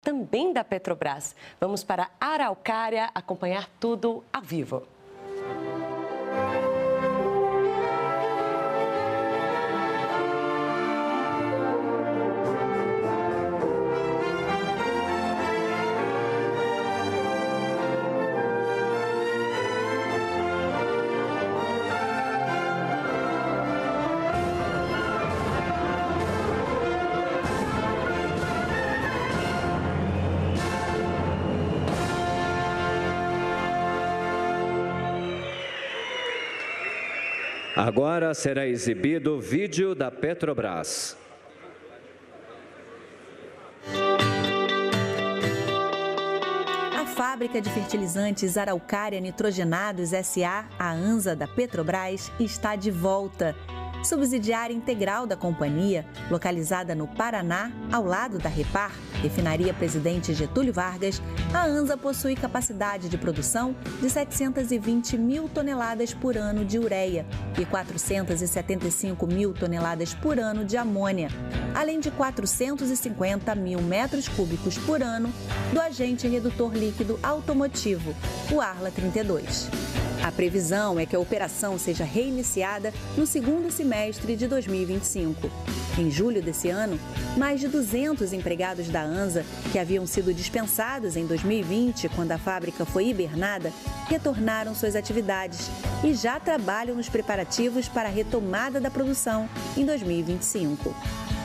também da Petrobras. Vamos para Araucária acompanhar tudo ao vivo. Agora será exibido o vídeo da Petrobras. A fábrica de fertilizantes Araucária Nitrogenados S.A., a ANSA da Petrobras, está de volta. Subsidiária integral da companhia, localizada no Paraná, ao lado da Repar, refinaria Presidente Getúlio Vargas, a ANSA possui capacidade de produção de 720 mil toneladas por ano de ureia e 475 mil toneladas por ano de amônia, além de 450 mil metros cúbicos por ano do agente redutor líquido automotivo, o Arla 32. A previsão é que a operação seja reiniciada no segundo semestre de 2025. Em julho desse ano, mais de 200 empregados da ANSA, que haviam sido dispensados em 2020, quando a fábrica foi hibernada, retornaram suas atividades e já trabalham nos preparativos para a retomada da produção em 2025.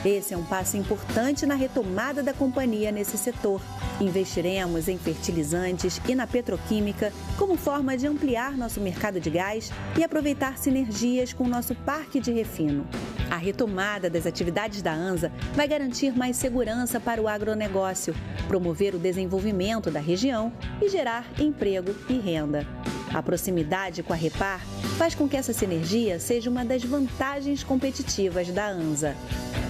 Esse é um passo importante na retomada da companhia nesse setor. Investiremos em fertilizantes e na petroquímica como forma de ampliar nosso mercado de gás e aproveitar sinergias com o nosso parque de refino. A retomada das atividades da ANSA vai garantir mais segurança para o agronegócio, promover o desenvolvimento da região e gerar emprego e renda. A proximidade com a Repar faz com que essa sinergia seja uma das vantagens competitivas da ANSA.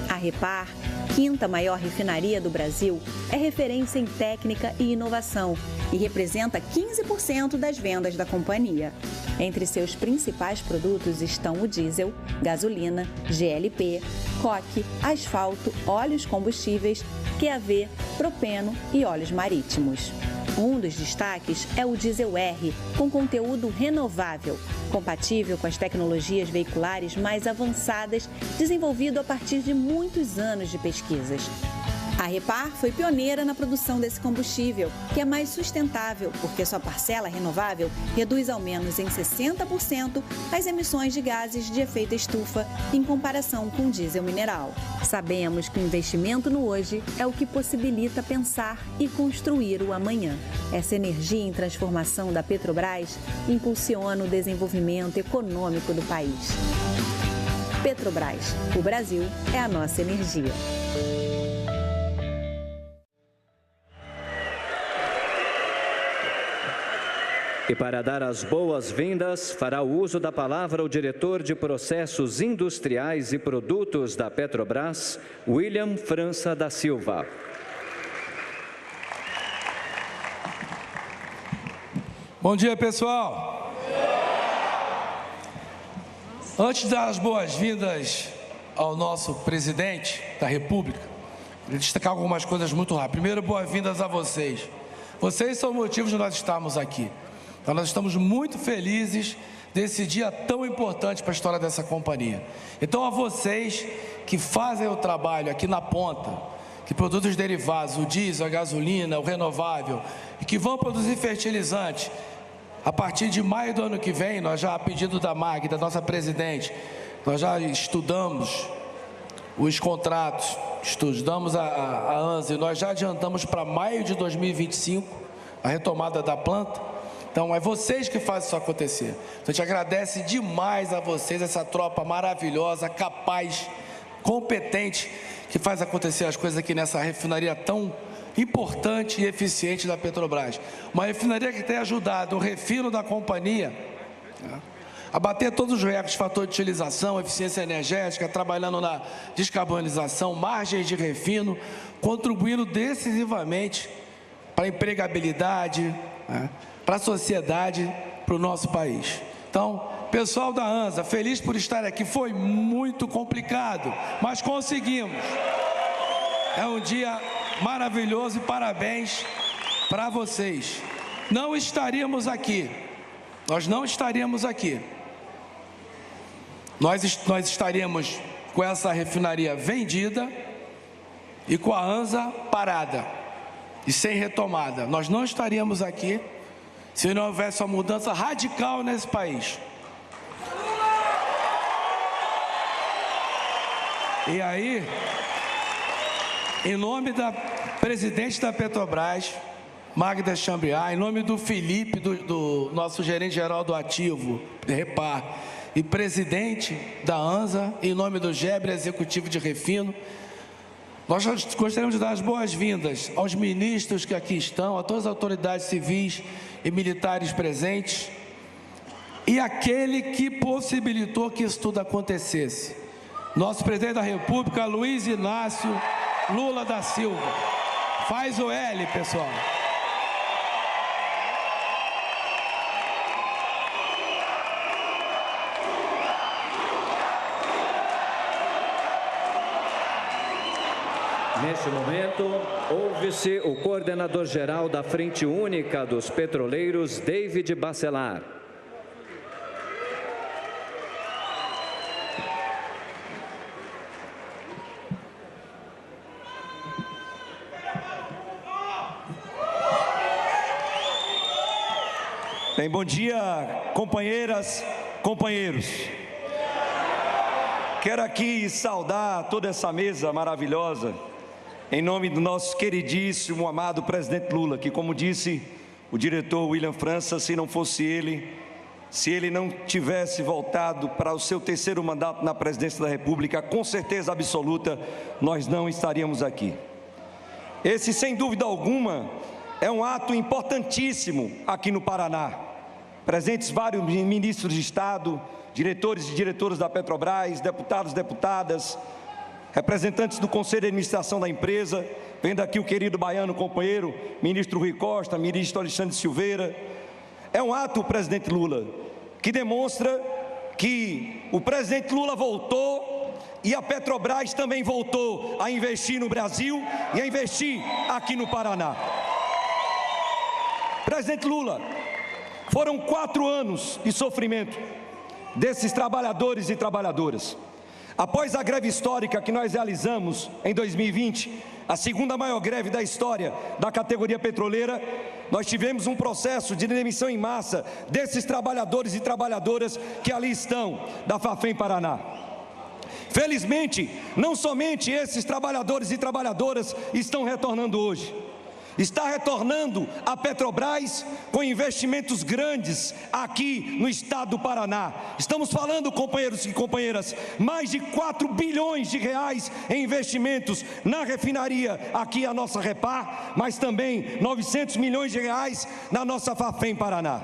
A Repar, quinta maior refinaria do Brasil, é referência em técnica e inovação e representa 15% das vendas da companhia. Entre seus principais produtos estão o diesel, gasolina, GLP, coque, asfalto, óleos combustíveis, QAV, propeno e óleos marítimos. Um dos destaques é o diesel R, com conteúdo renovável, compatível com as tecnologias veiculares mais avançadas, desenvolvido a partir de muitos anos de pesquisas. A Repar foi pioneira na produção desse combustível, que é mais sustentável, porque sua parcela renovável reduz ao menos em 60% as emissões de gases de efeito estufa em comparação com o diesel mineral. Sabemos que o investimento no hoje é o que possibilita pensar e construir o amanhã. Essa energia em transformação da Petrobras impulsiona o desenvolvimento econômico do país. Petrobras, o Brasil é a nossa energia. E para dar as boas-vindas, fará o uso da palavra o diretor de Processos Industriais e Produtos da Petrobras, William França da Silva. Bom dia, pessoal. Antes de dar as boas-vindas ao nosso presidente da República, queria destacar algumas coisas muito rápido. Primeiro, boas-vindas a vocês. Vocês são o motivo de nós estarmos aqui. Então, nós estamos muito felizes desse dia tão importante para a história dessa companhia. Então, a vocês que fazem o trabalho aqui na ponta, que produzem os derivados, o diesel, a gasolina, o renovável, e que vão produzir fertilizante, a partir de maio do ano que vem, nós já, a pedido da MAG, da nossa presidente, nós já estudamos os contratos, estudamos a ANSA, e nós já adiantamos para maio de 2025 a retomada da planta. Então, é vocês que fazem isso acontecer. Então, a gente agradece demais a vocês, essa tropa maravilhosa, capaz, competente, que faz acontecer as coisas aqui nessa refinaria tão importante e eficiente da Petrobras. Uma refinaria que tem ajudado o refino da companhia a bater todos os recordes de fator de utilização, eficiência energética, trabalhando na descarbonização, margens de refino, contribuindo decisivamente para a empregabilidade, para a sociedade, para o nosso país. Então, pessoal da ANSA, feliz por estar aqui. Foi muito complicado, mas conseguimos. É um dia maravilhoso e parabéns para vocês. Não estaríamos aqui, nós não estaríamos aqui. Nós estaríamos com essa refinaria vendida e com a ANSA parada e sem retomada. Nós não estaríamos aqui se não houvesse uma mudança radical nesse país. E aí, em nome da presidente da Petrobras, Magda Chambriard, em nome do Felipe, do nosso gerente-geral do ativo, Repar, e presidente da ANSA, em nome do GEBRE, executivo de refino, nós gostaríamos de dar as boas-vindas aos ministros que aqui estão, a todas as autoridades civis e militares presentes, e aquele que possibilitou que isso tudo acontecesse. Nosso presidente da República, Luiz Inácio Lula da Silva. Faz o L, pessoal. Neste momento, ouve-se o coordenador-geral da Frente Única dos Petroleiros, David Bacelar. Bem, bom dia, companheiras, companheiros. Quero aqui saudar toda essa mesa maravilhosa, em nome do nosso queridíssimo, amado presidente Lula, que, como disse o diretor William França, se não fosse ele, se ele não tivesse voltado para o seu terceiro mandato na presidência da República, com certeza absoluta, nós não estaríamos aqui. Esse, sem dúvida alguma, é um ato importantíssimo aqui no Paraná. Presentes vários ministros de Estado, diretores e diretoras da Petrobras, deputados, deputadas, representantes do Conselho de Administração da empresa, vendo aqui o querido baiano companheiro, ministro Rui Costa, ministro Alexandre Silveira. É um ato, presidente Lula, que demonstra que o presidente Lula voltou e a Petrobras também voltou a investir no Brasil e a investir aqui no Paraná. Presidente Lula, foram 4 anos de sofrimento desses trabalhadores e trabalhadoras. Após a greve histórica que nós realizamos em 2020, a segunda maior greve da história da categoria petroleira, nós tivemos um processo de demissão em massa desses trabalhadores e trabalhadoras que ali estão, da Fafem Paraná. Felizmente, não somente esses trabalhadores e trabalhadoras estão retornando hoje. Está retornando a Petrobras com investimentos grandes aqui no estado do Paraná. Estamos falando, companheiros e companheiras, mais de 4 bilhões de reais em investimentos na refinaria aqui a nossa Repar, mas também 900 milhões de reais na nossa Fafem Paraná.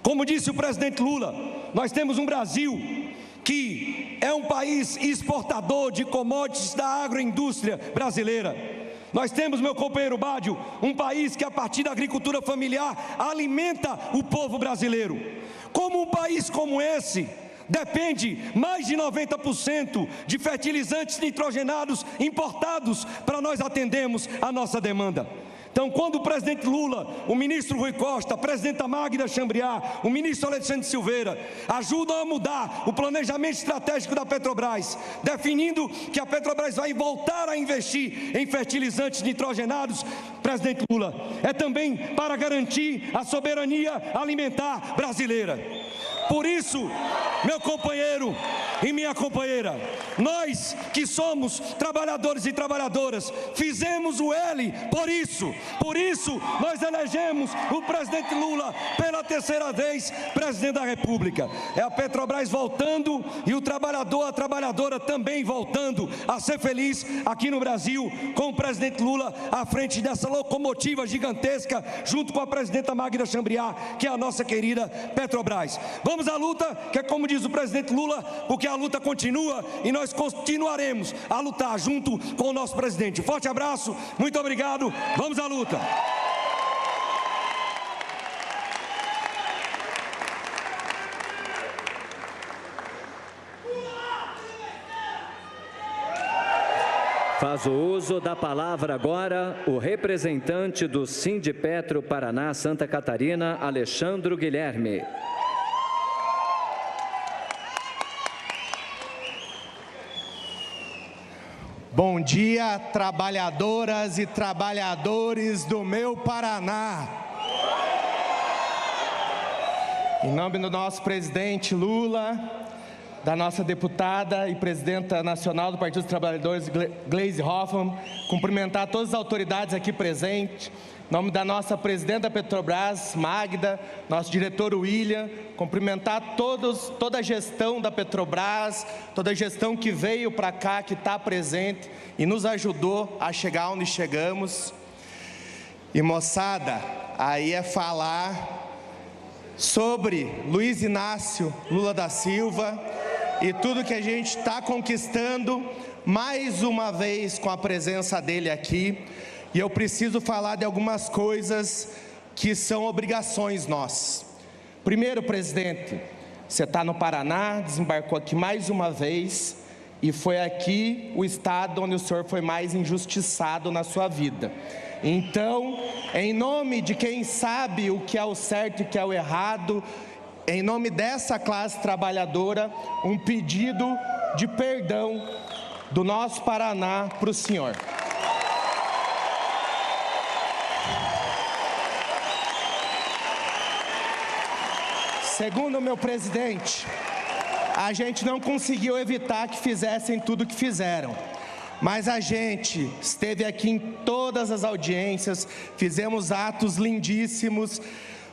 Como disse o presidente Lula, nós temos um Brasil que é um país exportador de commodities da agroindústria brasileira. Nós temos, meu companheiro Bádio, um país que a partir da agricultura familiar alimenta o povo brasileiro. Como um país como esse depende mais de 90% de fertilizantes nitrogenados importados para nós atendermos a nossa demanda. Então, quando o presidente Lula, o ministro Rui Costa, a presidenta Magda Chambriard, o ministro Alexandre Silveira, ajudam a mudar o planejamento estratégico da Petrobras, definindo que a Petrobras vai voltar a investir em fertilizantes nitrogenados, presidente Lula, é também para garantir a soberania alimentar brasileira. Por isso, meu companheiro e minha companheira, nós que somos trabalhadores e trabalhadoras, fizemos o L por isso nós elegemos o presidente Lula pela terceira vez presidente da República. É a Petrobras voltando e o trabalhador, a trabalhadora também voltando a ser feliz aqui no Brasil, com o presidente Lula à frente dessa locomotiva gigantesca, junto com a presidenta Magda Chambriard, que é a nossa querida Petrobras. Vamos à luta, que é como diz o presidente Lula, porque a luta continua e nós continuaremos a lutar junto com o nosso presidente. Forte abraço, muito obrigado, vamos à luta. Faz o uso da palavra agora o representante do Sindipetro Paraná Santa Catarina, Alexandro Guilherme. Bom dia, trabalhadoras e trabalhadores do meu Paraná. Em nome do nosso presidente Lula, da nossa deputada e presidenta nacional do Partido dos Trabalhadores, Gleisi Hoffmann, cumprimentar todas as autoridades aqui presentes, em nome da nossa presidenta da Petrobras, Magda, nosso diretor William, cumprimentar toda a gestão da Petrobras, toda a gestão que veio para cá, que está presente e nos ajudou a chegar onde chegamos. E moçada, aí é falar sobre Luiz Inácio Lula da Silva e tudo que a gente está conquistando, mais uma vez com a presença dele aqui. E eu preciso falar de algumas coisas que são obrigações nossas. Primeiro, presidente, você está no Paraná, desembarcou aqui mais uma vez, e foi aqui o estado onde o senhor foi mais injustiçado na sua vida. Então, em nome de quem sabe o que é o certo e o que é o errado, em nome dessa classe trabalhadora, um pedido de perdão do nosso Paraná para o senhor. Segundo meu presidente, a gente não conseguiu evitar que fizessem tudo o que fizeram. Mas a gente esteve aqui em todas as audiências, fizemos atos lindíssimos,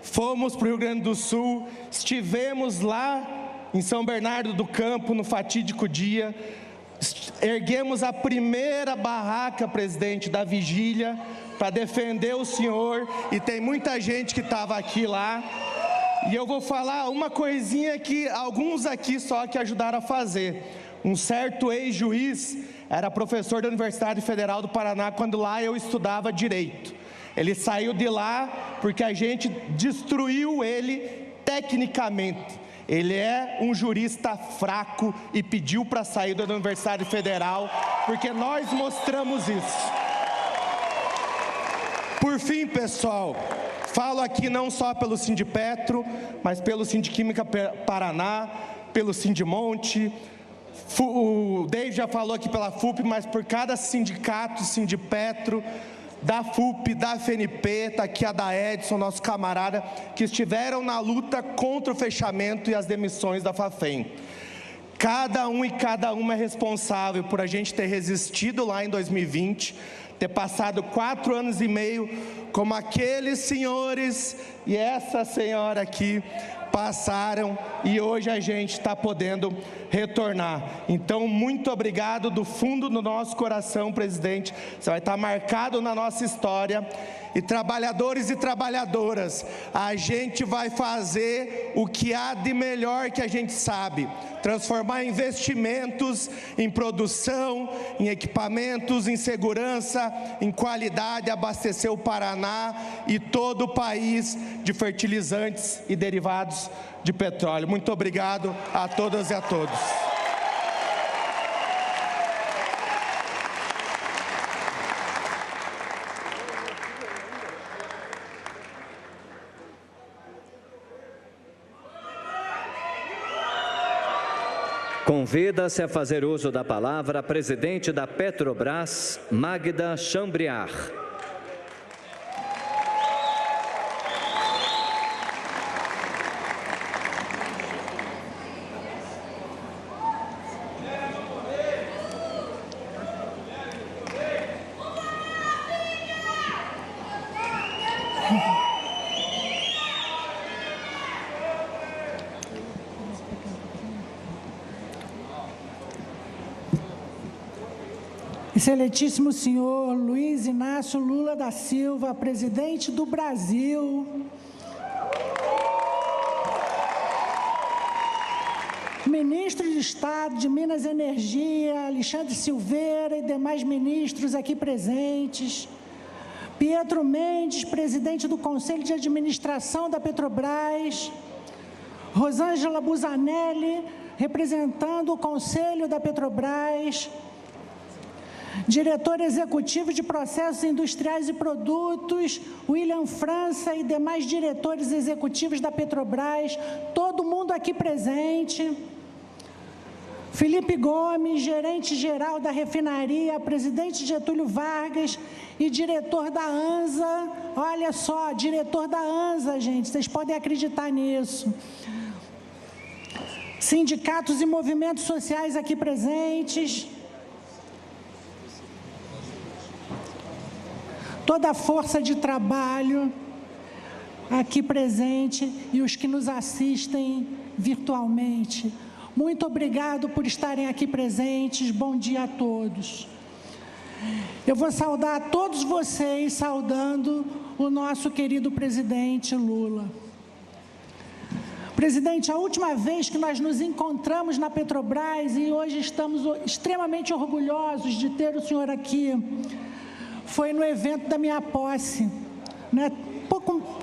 fomos para o Rio Grande do Sul, estivemos lá em São Bernardo do Campo, no fatídico dia, erguemos a primeira barraca, presidente, da vigília, para defender o senhor, e tem muita gente que estava aqui lá. E eu vou falar uma coisinha que alguns aqui só que ajudaram a fazer. Um certo ex-juiz era professor da Universidade Federal do Paraná, quando lá eu estudava Direito. Ele saiu de lá porque a gente destruiu ele tecnicamente. Ele é um jurista fraco e pediu para sair da Universidade Federal, porque nós mostramos isso. Por fim, pessoal, falo aqui não só pelo Sindipetro, mas pelo Sindiquímica Paraná, pelo Sindimonte. O Dave já falou aqui pela FUP, mas por cada sindicato, Sindipetro, da FUP, da FNP, está aqui a da Edson, nosso camarada, que estiveram na luta contra o fechamento e as demissões da Fafem. Cada um e cada uma é responsável por a gente ter resistido lá em 2020, ter passado 4 anos e meio como aqueles senhores e essa senhora aqui passaram, e hoje a gente está podendo retornar. Então, muito obrigado do fundo do nosso coração, presidente. Você vai estar marcado na nossa história. E trabalhadores e trabalhadoras, a gente vai fazer o que há de melhor que a gente sabe. Transformar investimentos em produção, em equipamentos, em segurança, em qualidade, abastecer o Paraná e todo o país de fertilizantes e derivados de petróleo. Muito obrigado a todas e a todos. Convida-se a fazer uso da palavra a presidente da Petrobras, Magda Chambriard. Excelentíssimo senhor Luiz Inácio Lula da Silva, presidente do Brasil, ministro de Estado de Minas e Energia, Alexandre Silveira e demais ministros aqui presentes, Pietro Mendes, presidente do Conselho de Administração da Petrobras, Rosângela Busanelli, representando o Conselho da Petrobras, diretor executivo de processos industriais e produtos, William França e demais diretores executivos da Petrobras, todo mundo aqui presente. Felipe Gomes, gerente-geral da refinaria, presidente Getúlio Vargas e diretor da ANSA. Olha só, diretor da ANSA, gente, vocês podem acreditar nisso. Sindicatos e movimentos sociais aqui presentes. Toda a força de trabalho aqui presente e os que nos assistem virtualmente. Muito obrigado por estarem aqui presentes. Bom dia a todos. Eu vou saudar todos vocês, saudando o nosso querido presidente Lula. Presidente, a última vez que nós nos encontramos na Petrobras, e hoje estamos extremamente orgulhosos de ter o senhor aqui, foi no evento da minha posse, né?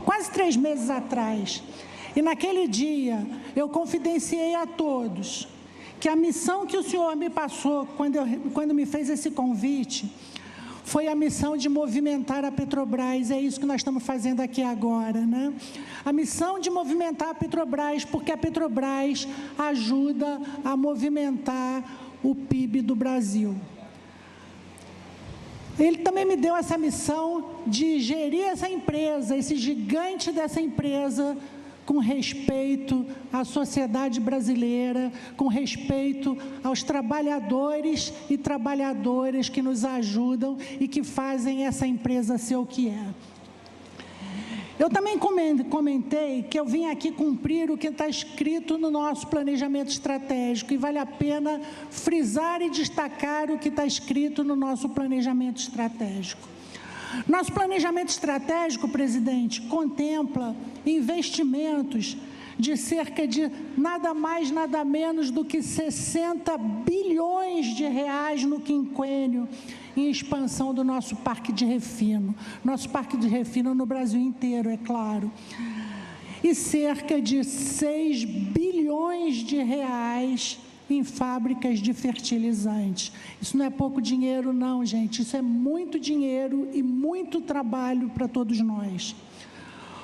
Quase 3 meses atrás. E naquele dia, eu confidenciei a todos que a missão que o senhor me passou, quando me fez esse convite, foi a missão de movimentar a Petrobras. É isso que nós estamos fazendo aqui agora, né? A missão de movimentar a Petrobras, porque a Petrobras ajuda a movimentar o PIB do Brasil. Ele também me deu essa missão de gerir essa empresa, esse gigante dessa empresa, com respeito à sociedade brasileira, com respeito aos trabalhadores e trabalhadoras que nos ajudam e que fazem essa empresa ser o que é. Eu também comentei que eu vim aqui cumprir o que está escrito no nosso planejamento estratégico, e vale a pena frisar e destacar o que está escrito no nosso planejamento estratégico. Nosso planejamento estratégico, presidente, contempla investimentos de cerca de nada mais, nada menos do que 60 bilhões de reais no quinquênio em expansão do nosso parque de refino. Nosso parque de refino no Brasil inteiro, é claro. E cerca de 6 bilhões de reais em fábricas de fertilizantes. Isso não é pouco dinheiro, não, gente. Isso é muito dinheiro e muito trabalho para todos nós.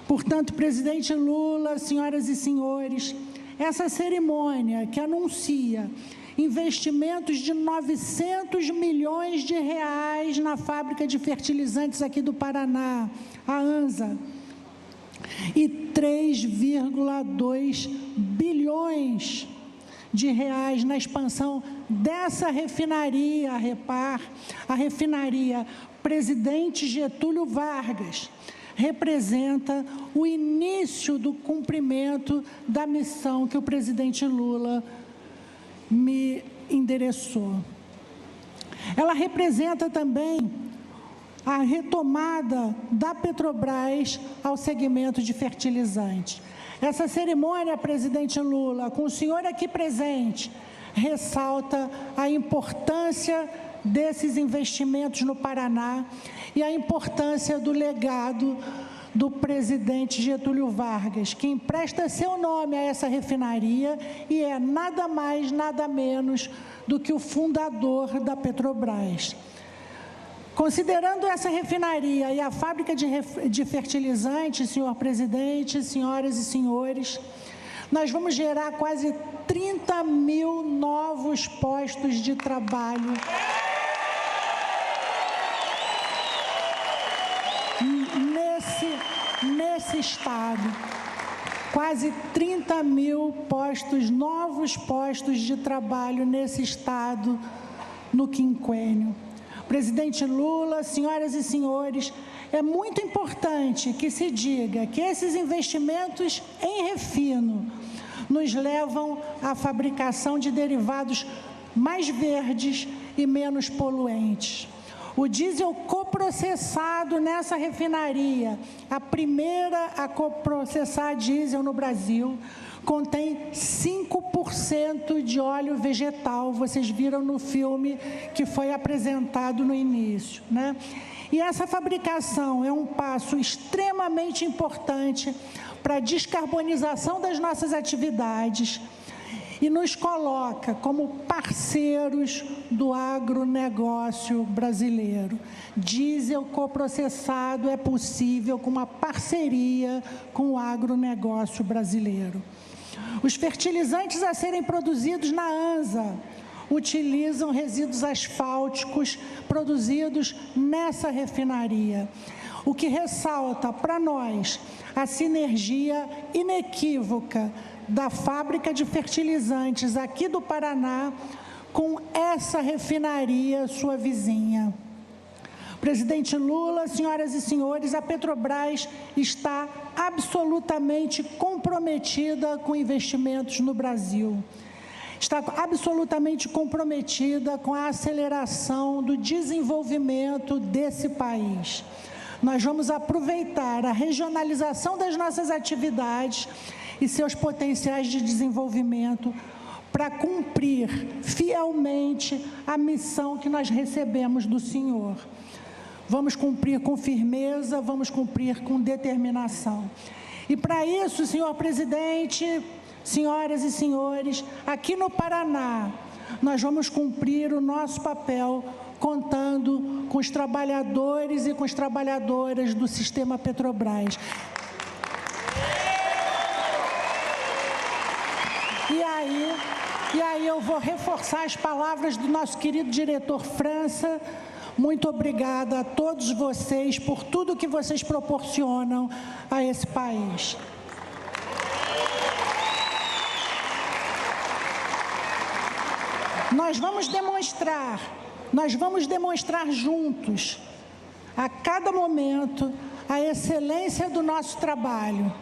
Portanto, presidente Lula, senhoras e senhores, essa cerimônia que anuncia investimentos de 900 milhões de reais na fábrica de fertilizantes aqui do Paraná, a ANSA, e 3,2 bilhões de reais na expansão dessa refinaria, a Repar, a refinaria Presidente Getúlio Vargas, representa o início do cumprimento da missão que o presidente Lula me endereçou. Ela representa também a retomada da Petrobras ao segmento de fertilizantes. Essa cerimônia, presidente Lula, com o senhor aqui presente, ressalta a importância desses investimentos no Paraná e a importância do legado do presidente Getúlio Vargas, que empresta seu nome a essa refinaria e é nada mais, nada menos do que o fundador da Petrobras. Considerando essa refinaria e a fábrica de fertilizantes, senhor presidente, senhoras e senhores, nós vamos gerar quase 30 mil novos postos de trabalho nesse estado. Quase 30 mil novos postos de trabalho nesse estado no quinquênio. Presidente Lula, senhoras e senhores, é muito importante que se diga que esses investimentos em refino nos levam à fabricação de derivados mais verdes e menos poluentes. O diesel coprocessado nessa refinaria, a primeira a coprocessar diesel no Brasil, contém 5% de óleo vegetal. Vocês viram no filme que foi apresentado no início, né? E essa fabricação é um passo extremamente importante para a descarbonização das nossas atividades e nos coloca como parceiros do agronegócio brasileiro. Diesel coprocessado é possível com uma parceria com o agronegócio brasileiro. Os fertilizantes a serem produzidos na ANZA utilizam resíduos asfálticos produzidos nessa refinaria, o que ressalta para nós a sinergia inequívoca da fábrica de fertilizantes aqui do Paraná com essa refinaria, sua vizinha. Presidente Lula, senhoras e senhores, a Petrobras está absolutamente comprometida com investimentos no Brasil. Está absolutamente comprometida com a aceleração do desenvolvimento desse país. Nós vamos aproveitar a regionalização das nossas atividades e seus potenciais de desenvolvimento para cumprir fielmente a missão que nós recebemos do Senhor. Vamos cumprir com firmeza, vamos cumprir com determinação. E para isso, senhor presidente, senhoras e senhores, aqui no Paraná, nós vamos cumprir o nosso papel contando com os trabalhadores e com as trabalhadoras do sistema Petrobras. E aí eu vou reforçar as palavras do nosso querido diretor França. Muito obrigada a todos vocês por tudo que vocês proporcionam a esse país. Nós vamos demonstrar juntos, a cada momento, a excelência do nosso trabalho.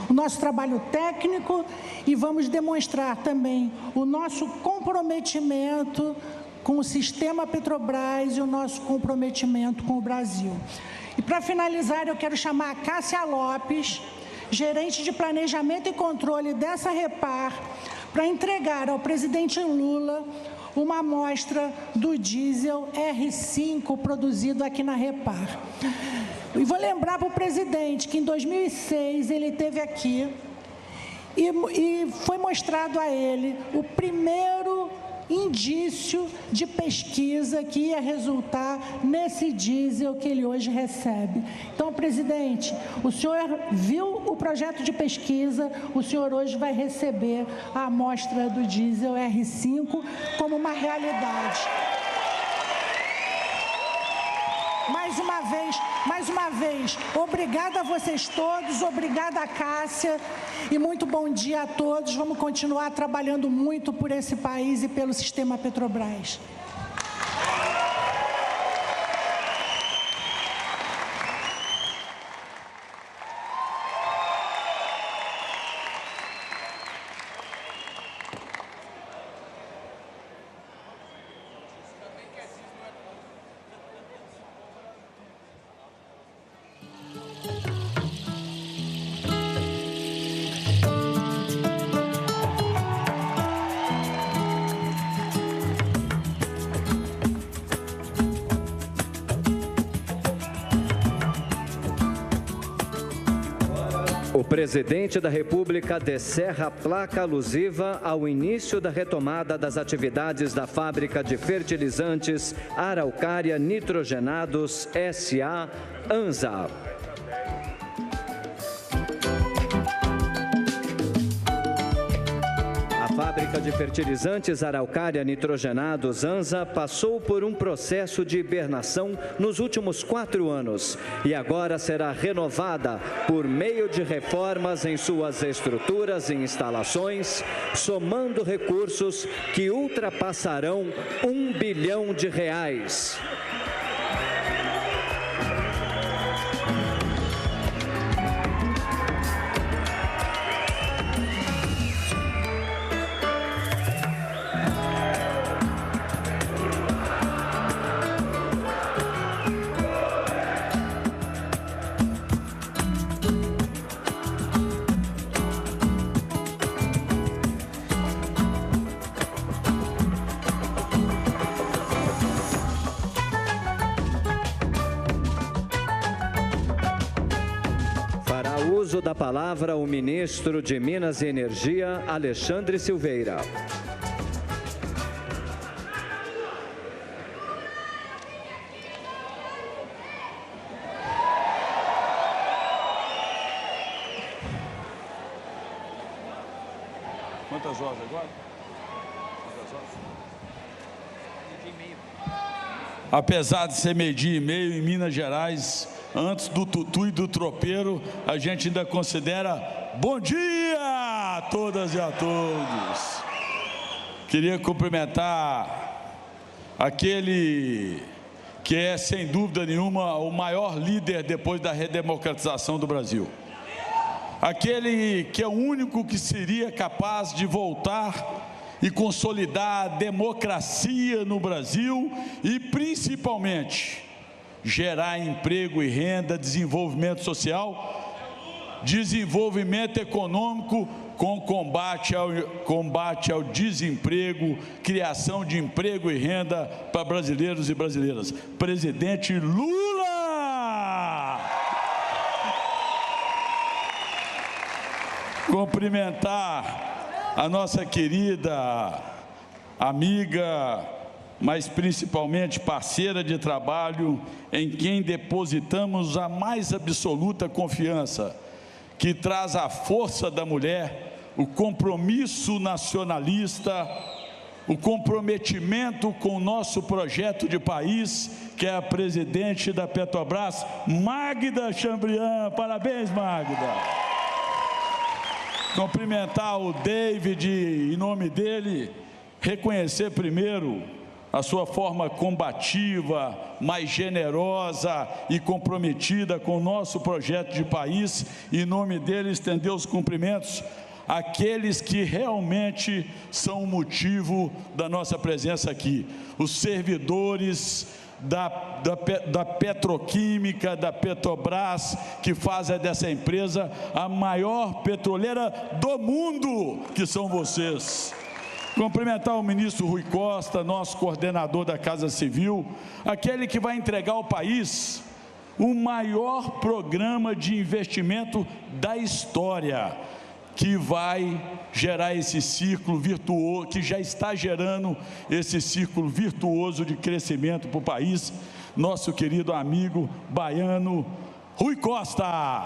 O nosso trabalho técnico, e vamos demonstrar também o nosso comprometimento com o sistema Petrobras e o nosso comprometimento com o Brasil. E para finalizar, eu quero chamar a Cássia Lopes, gerente de planejamento e controle dessa Repar, para entregar ao presidente Lula uma amostra do diesel R5 produzido aqui na Repar. E vou lembrar para o presidente que em 2006 ele esteve aqui e foi mostrado a ele o primeiro indício de pesquisa que ia resultar nesse diesel que ele hoje recebe. Então, presidente, o senhor viu o projeto de pesquisa, o senhor hoje vai receber a amostra do diesel R5 como uma realidade. Mais uma vez, obrigada a vocês todos, obrigada a Cássia e muito bom dia a todos. Vamos continuar trabalhando muito por esse país e pelo sistema Petrobras. O presidente da República descerra a placa alusiva ao início da retomada das atividades da fábrica de fertilizantes Araucária Nitrogenados S.A. ANZA. A fábrica de fertilizantes Araucária Nitrogenados ANZA passou por um processo de hibernação nos últimos 4 anos e agora será renovada por meio de reformas em suas estruturas e instalações, somando recursos que ultrapassarão R$1 bilhão. uso da palavra o ministro de Minas e Energia, Alexandre Silveira. Quantas horas agora? Apesar de ser meio-dia e meio em Minas Gerais, antes do tutu e do tropeiro, a gente ainda considera bom dia a todas e a todos. Queria cumprimentar aquele que é, sem dúvida nenhuma, o maior líder depois da redemocratização do Brasil. Aquele que é o único que seria capaz de voltar e consolidar a democracia no Brasil e, principalmente, gerar emprego e renda, desenvolvimento social, desenvolvimento econômico com combate ao desemprego, criação de emprego e renda para brasileiros e brasileiras. Presidente Lula! Cumprimentar a nossa querida amiga, mas principalmente parceira de trabalho, em quem depositamos a mais absoluta confiança, que traz a força da mulher, o compromisso nacionalista, o comprometimento com o nosso projeto de país, que é a presidente da Petrobras, Magda Chambriand. Parabéns, Magda! Cumprimentar o David, em nome dele, reconhecer primeiro a sua forma combativa, mais generosa e comprometida com o nosso projeto de país, e em nome dele estender os cumprimentos àqueles que realmente são o motivo da nossa presença aqui, os servidores da Petroquímica, da Petrobras, que fazem dessa empresa a maior petroleira do mundo, que são vocês. Cumprimentar o ministro Rui Costa, nosso coordenador da Casa Civil, aquele que vai entregar ao país o maior programa de investimento da história, que vai gerar esse círculo virtuoso, que já está gerando esse círculo virtuoso de crescimento para o país, nosso querido amigo baiano Rui Costa.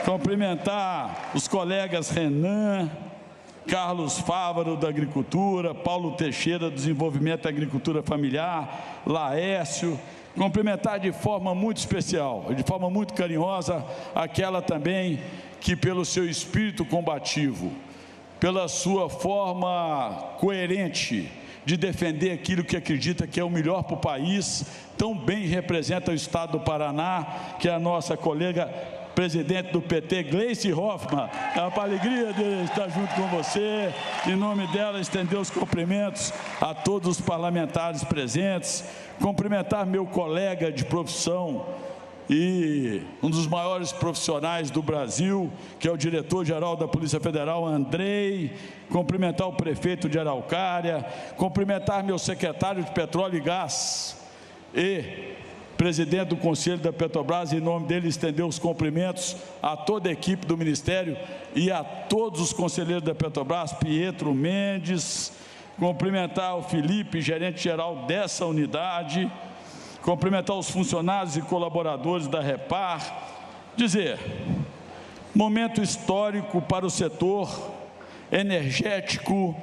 Cumprimentar os colegas Renan, Carlos Fávaro, da Agricultura, Paulo Teixeira, do Desenvolvimento da Agricultura Familiar, Laércio. Cumprimentar de forma muito especial, de forma muito carinhosa, aquela também que, pelo seu espírito combativo, pela sua forma coerente de defender aquilo que acredita que é o melhor para o país, tão bem representa o Estado do Paraná, que é a nossa colega presidente do PT, Gleisi Hoffmann. É uma alegria de estar junto com você. Em nome dela, estender os cumprimentos a todos os parlamentares presentes, cumprimentar meu colega de profissão e um dos maiores profissionais do Brasil, que é o diretor-geral da Polícia Federal, Andrei, cumprimentar o prefeito de Araucária, cumprimentar meu secretário de Petróleo e Gás e presidente do Conselho da Petrobras, em nome dele, estender os cumprimentos a toda a equipe do Ministério e a todos os conselheiros da Petrobras, Pietro Mendes, cumprimentar o Felipe, gerente-geral dessa unidade, cumprimentar os funcionários e colaboradores da Repar, dizer, momento histórico para o setor energético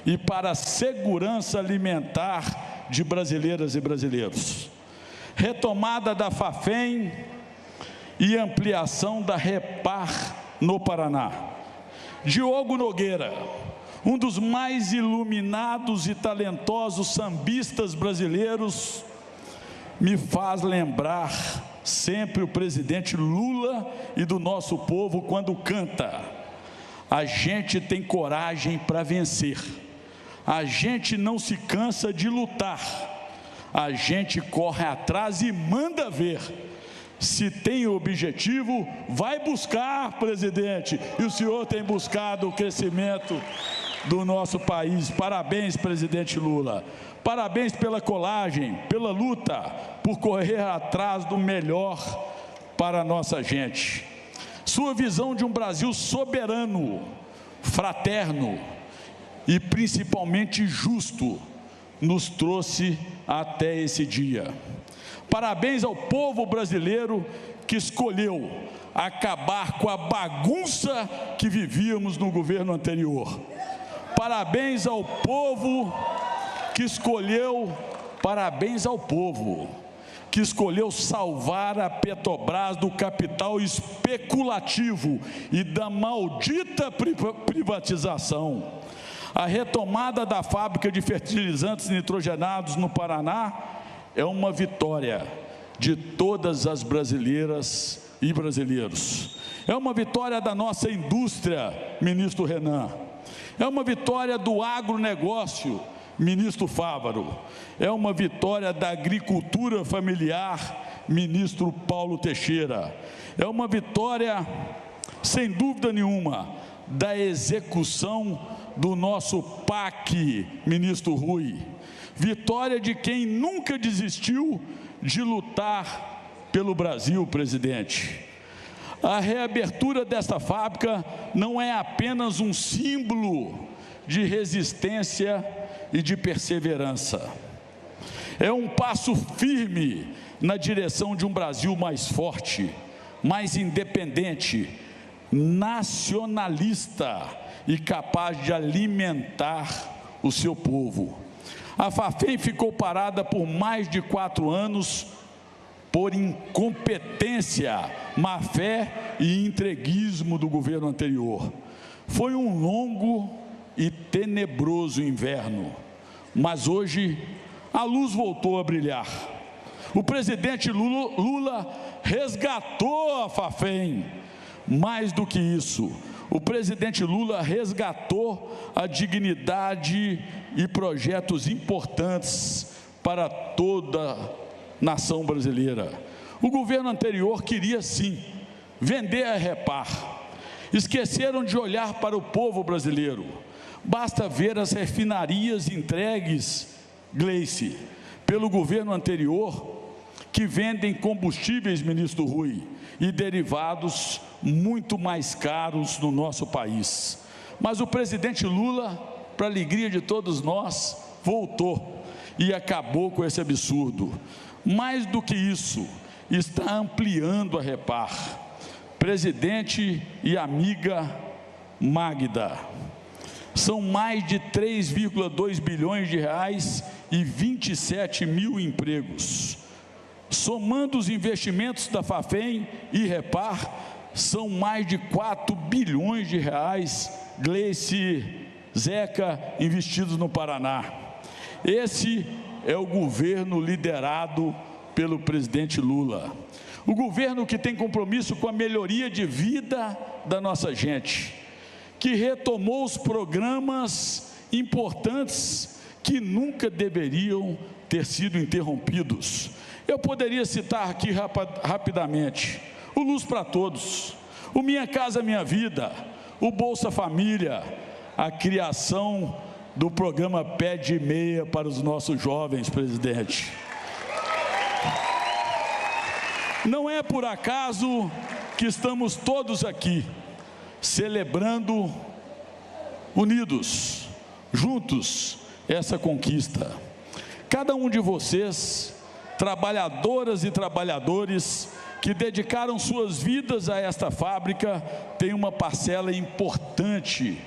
e para a segurança alimentar de brasileiras e brasileiros. Retomada da Fafem e ampliação da Repar no Paraná. Diogo Nogueira, um dos mais iluminados e talentosos sambistas brasileiros, me faz lembrar sempre o presidente Lula e do nosso povo quando canta: a gente tem coragem para vencer, a gente não se cansa de lutar, a gente corre atrás e manda ver. Se tem objetivo, vai buscar, presidente. E o senhor tem buscado o crescimento do nosso país. Parabéns, presidente Lula. Parabéns pela coragem, pela luta, por correr atrás do melhor para a nossa gente. Sua visão de um Brasil soberano, fraterno e principalmente justo nos trouxe até esse dia. Parabéns ao povo brasileiro que escolheu acabar com a bagunça que vivíamos no governo anterior. Parabéns ao povo que escolheu, salvar a Petrobras do capital especulativo e da maldita privatização. A retomada da fábrica de fertilizantes nitrogenados no Paraná é uma vitória de todas as brasileiras e brasileiros. É uma vitória da nossa indústria, ministro Renan. É uma vitória do agronegócio, ministro Fávaro. É uma vitória da agricultura familiar, ministro Paulo Teixeira. É uma vitória, sem dúvida nenhuma, da execução do nosso PAC, ministro Rui. Vitória de quem nunca desistiu de lutar pelo Brasil, presidente. A reabertura desta fábrica não é apenas um símbolo de resistência e de perseverança. É um passo firme na direção de um Brasil mais forte, mais independente, nacionalista e capaz de alimentar o seu povo. A Fafem ficou parada por mais de 4 anos por incompetência, má-fé e entreguismo do governo anterior. Foi um longo e tenebroso inverno, mas hoje a luz voltou a brilhar. O presidente Lula resgatou a Fafem. Mais do que isso, o presidente Lula resgatou a dignidade e projetos importantes para toda a nação brasileira. O governo anterior queria sim vender a Repar. Esqueceram de olhar para o povo brasileiro. Basta ver as refinarias entregues, Gleice, pelo governo anterior, que vendem combustíveis, ministro Rui, e derivados muito mais caros no nosso país. Mas o presidente Lula, para a alegria de todos nós, voltou e acabou com esse absurdo. Mais do que isso, está ampliando a Repar. Presidente e amiga Magda, são mais de 3,2 bilhões de reais e 27 mil empregos. Somando os investimentos da Fafem e Repar, são mais de 4 bilhões de reais, Gleice, Zeca, investidos no Paraná. Esse é o governo liderado pelo presidente Lula. O governo que tem compromisso com a melhoria de vida da nossa gente, que retomou os programas importantes que nunca deveriam ter sido interrompidos. Eu poderia citar aqui rapidamente o Luz para Todos, o Minha Casa Minha Vida, o Bolsa Família, a criação do programa Pé de Meia para os nossos jovens, presidente. Não é por acaso que estamos todos aqui, celebrando, unidos, juntos, essa conquista. Cada um de vocês, trabalhadoras e trabalhadores que dedicaram suas vidas a esta fábrica, tem uma parcela importante,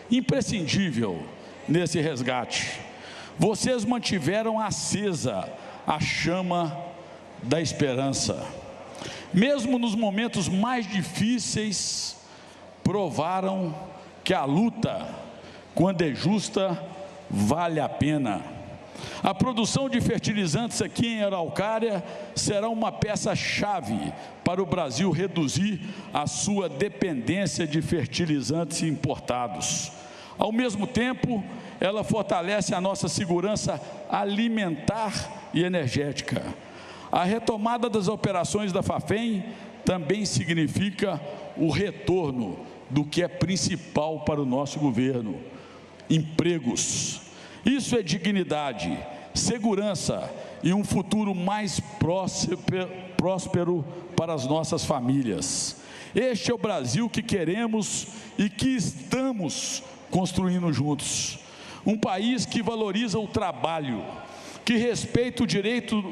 imprescindível nesse resgate. Vocês mantiveram acesa a chama da esperança. Mesmo nos momentos mais difíceis, provaram que a luta, quando é justa, vale a pena. A produção de fertilizantes aqui em Araucária será uma peça-chave para o Brasil reduzir a sua dependência de fertilizantes importados. Ao mesmo tempo, ela fortalece a nossa segurança alimentar e energética. A retomada das operações da Fafem também significa o retorno do que é principal para o nosso governo: empregos. Isso é dignidade, segurança e um futuro mais próspero para as nossas famílias. Este é o Brasil que queremos e que estamos construindo juntos. Um país que valoriza o trabalho, que respeita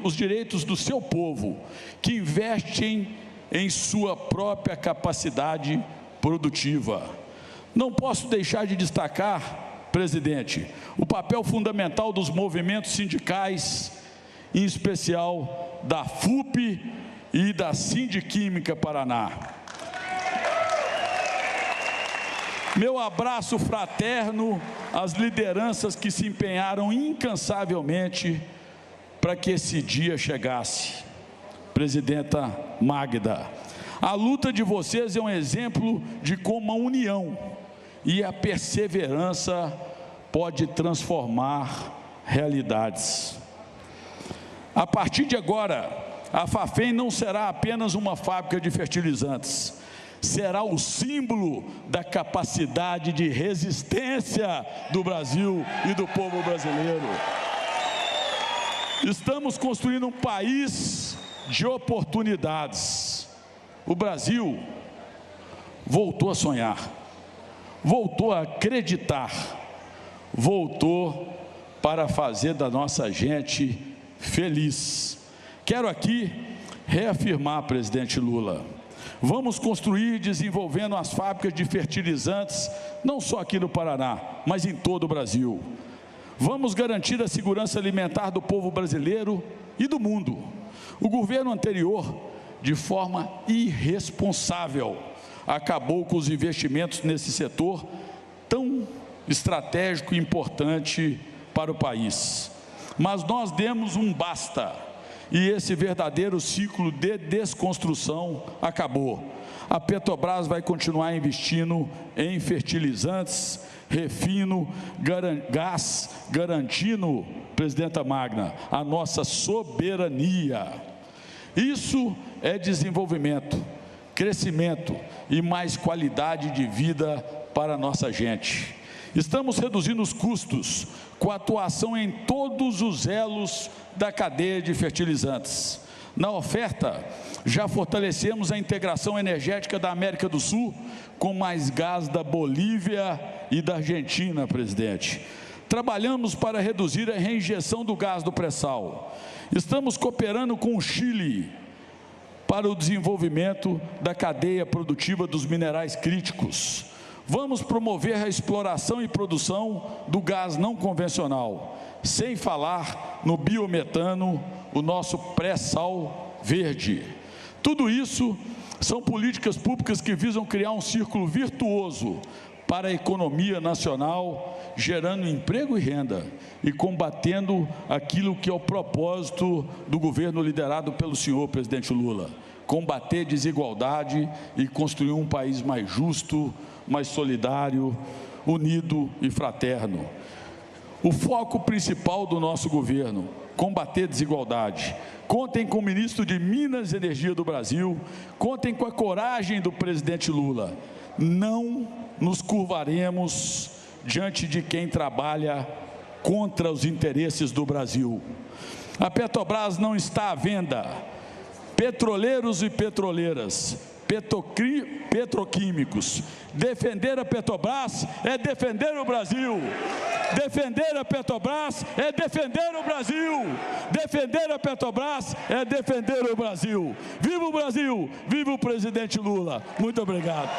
os direitos do seu povo, que investe em sua própria capacidade produtiva. Não posso deixar de destacar, presidente, o papel fundamental dos movimentos sindicais, em especial da FUP e da Sindiquímica Paraná. Meu abraço fraterno às lideranças que se empenharam incansavelmente para que esse dia chegasse. Presidenta Magda, a luta de vocês é um exemplo de como a união e a perseverança pode transformar realidades. A partir de agora, a Fafem não será apenas uma fábrica de fertilizantes, será o símbolo da capacidade de resistência do Brasil e do povo brasileiro. Estamos construindo um país de oportunidades. O Brasil voltou a sonhar, voltou a acreditar, voltou para fazer da nossa gente feliz. Quero aqui reafirmar, presidente Lula, vamos construir desenvolvendo as fábricas de fertilizantes, não só aqui no Paraná, mas em todo o Brasil. Vamos garantir a segurança alimentar do povo brasileiro e do mundo. O governo anterior, de forma irresponsável, acabou com os investimentos nesse setor tão estratégico e importante para o país. Mas nós demos um basta, e esse verdadeiro ciclo de desconstrução acabou. A Petrobras vai continuar investindo em fertilizantes, refino, gás, garantindo, presidenta Magna, a nossa soberania. Isso é desenvolvimento, crescimento e mais qualidade de vida para a nossa gente. Estamos reduzindo os custos com a atuação em todos os elos da cadeia de fertilizantes. Na oferta, já fortalecemos a integração energética da América do Sul com mais gás da Bolívia e da Argentina, presidente. Trabalhamos para reduzir a reinjeção do gás do pré-sal. Estamos cooperando com o Chile para o desenvolvimento da cadeia produtiva dos minerais críticos. Vamos promover a exploração e produção do gás não convencional, sem falar no biometano, o nosso pré-sal verde. Tudo isso são políticas públicas que visam criar um círculo virtuoso para a economia nacional, gerando emprego e renda e combatendo aquilo que é o propósito do governo liderado pelo senhor presidente Lula: combater desigualdade e construir um país mais justo, mais solidário, unido e fraterno. O foco principal do nosso governo: combater desigualdade. Contem com o ministro de Minas e Energia do Brasil, contem com a coragem do presidente Lula. Não nos curvaremos diante de quem trabalha contra os interesses do Brasil. A Petrobras não está à venda. Petroleiros e petroleiras, petroquímicos, defender a Petrobras é defender o Brasil. Defender a Petrobras é defender o Brasil. Defender a Petrobras é defender o Brasil. Viva o Brasil! Viva o presidente Lula! Muito obrigado.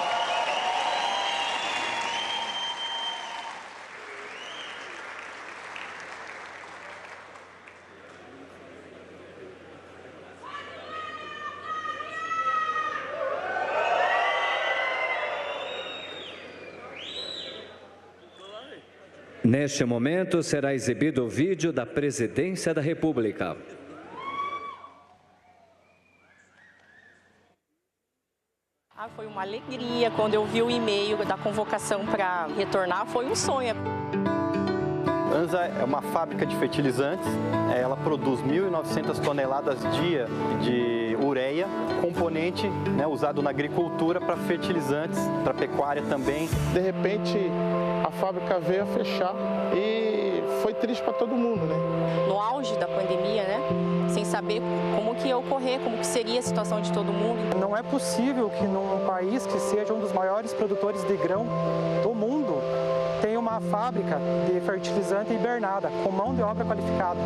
Neste momento, será exibido o vídeo da Presidência da República. Foi uma alegria quando eu vi o e-mail da convocação para retornar, foi um sonho. ANSA é uma fábrica de fertilizantes, ela produz 1.900 toneladas dia de ureia, componente usado na agricultura para fertilizantes, para pecuária também. De repente, a fábrica veio a fechar e foi triste para todo mundo, né? No auge da pandemia, né? Sem saber como que ia ocorrer, como que seria a situação de todo mundo. Não é possível que num país que seja um dos maiores produtores de grão do mundo tenha uma fábrica de fertilizante hibernada, com mão de obra qualificada.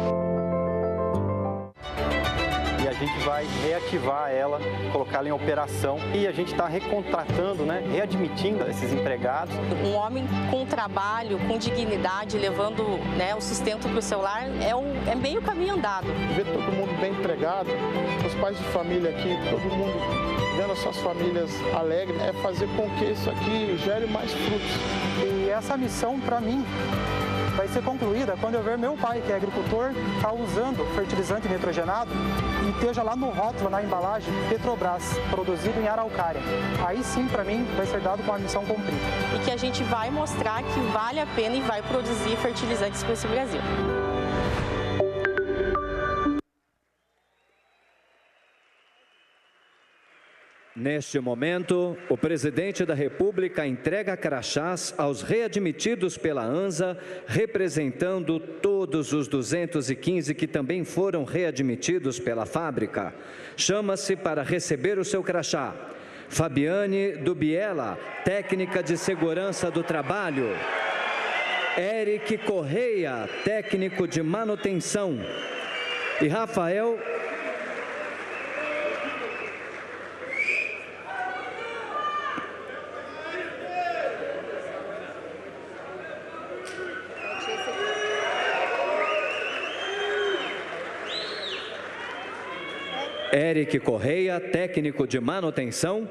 E a gente vai reativar ela, colocá-la em operação e a gente está recontratando, né, readmitindo esses empregados. Um homem com trabalho, com dignidade, levando, né, o sustento para o seu lar, é meio caminho andado. Ver todo mundo bem empregado, os pais de família aqui, todo mundo vendo as suas famílias alegres, é fazer com que isso aqui gere mais frutos. E essa missão, para mim, vai ser concluída quando eu ver meu pai, que é agricultor, tá usando fertilizante nitrogenado e esteja lá no rótulo, na embalagem, Petrobras, produzido em Araucária. Aí sim, para mim, vai ser dado com a missão cumprida. E que a gente vai mostrar que vale a pena e vai produzir fertilizantes para esse Brasil. Neste momento, o presidente da República entrega crachás aos readmitidos pela ANSA, representando todos os 215 que também foram readmitidos pela fábrica. Chama-se para receber o seu crachá Fabiane Dubiela, técnica de segurança do trabalho. Eric Correia, técnico de manutenção. E Rafael Eric Correia, técnico de manutenção.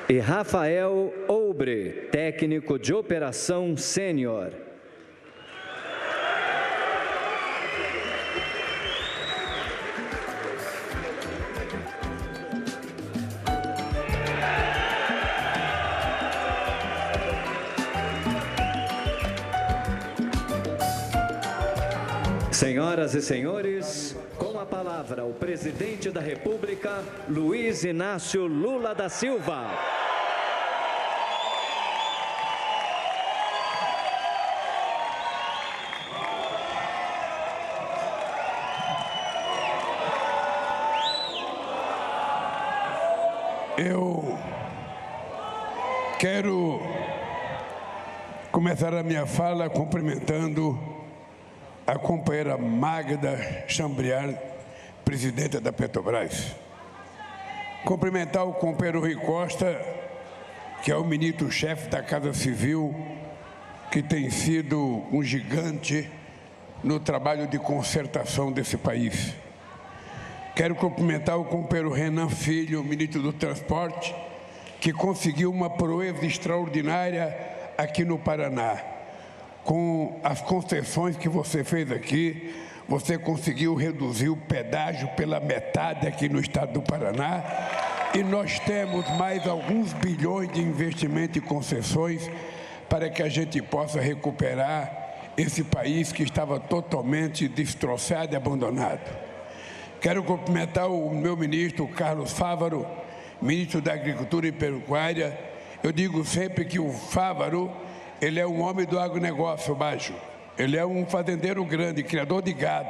E Rafael Oubre, técnico de operação sênior. Senhoras e senhores, com a palavra o presidente da República, Luiz Inácio Lula da Silva. Eu quero começar a minha fala cumprimentando a companheira Magda Chambriard, presidenta da Petrobras. Cumprimentar o companheiro Rui Costa, que é o ministro-chefe da Casa Civil, que tem sido um gigante no trabalho de concertação desse país. Quero cumprimentar o companheiro Renan Filho, ministro do Transporte, que conseguiu uma proeza extraordinária aqui no Paraná. Com as concessões que você fez aqui, você conseguiu reduzir o pedágio pela metade aqui no estado do Paraná. E nós temos mais alguns bilhões de investimento e concessões para que a gente possa recuperar esse país que estava totalmente destroçado e abandonado. Quero cumprimentar o meu ministro, Carlos Fávaro, ministro da Agricultura e Pecuária. Eu digo sempre que o Fávaro, ele é um homem do agronegócio baixo. Ele é um fazendeiro grande, criador de gado.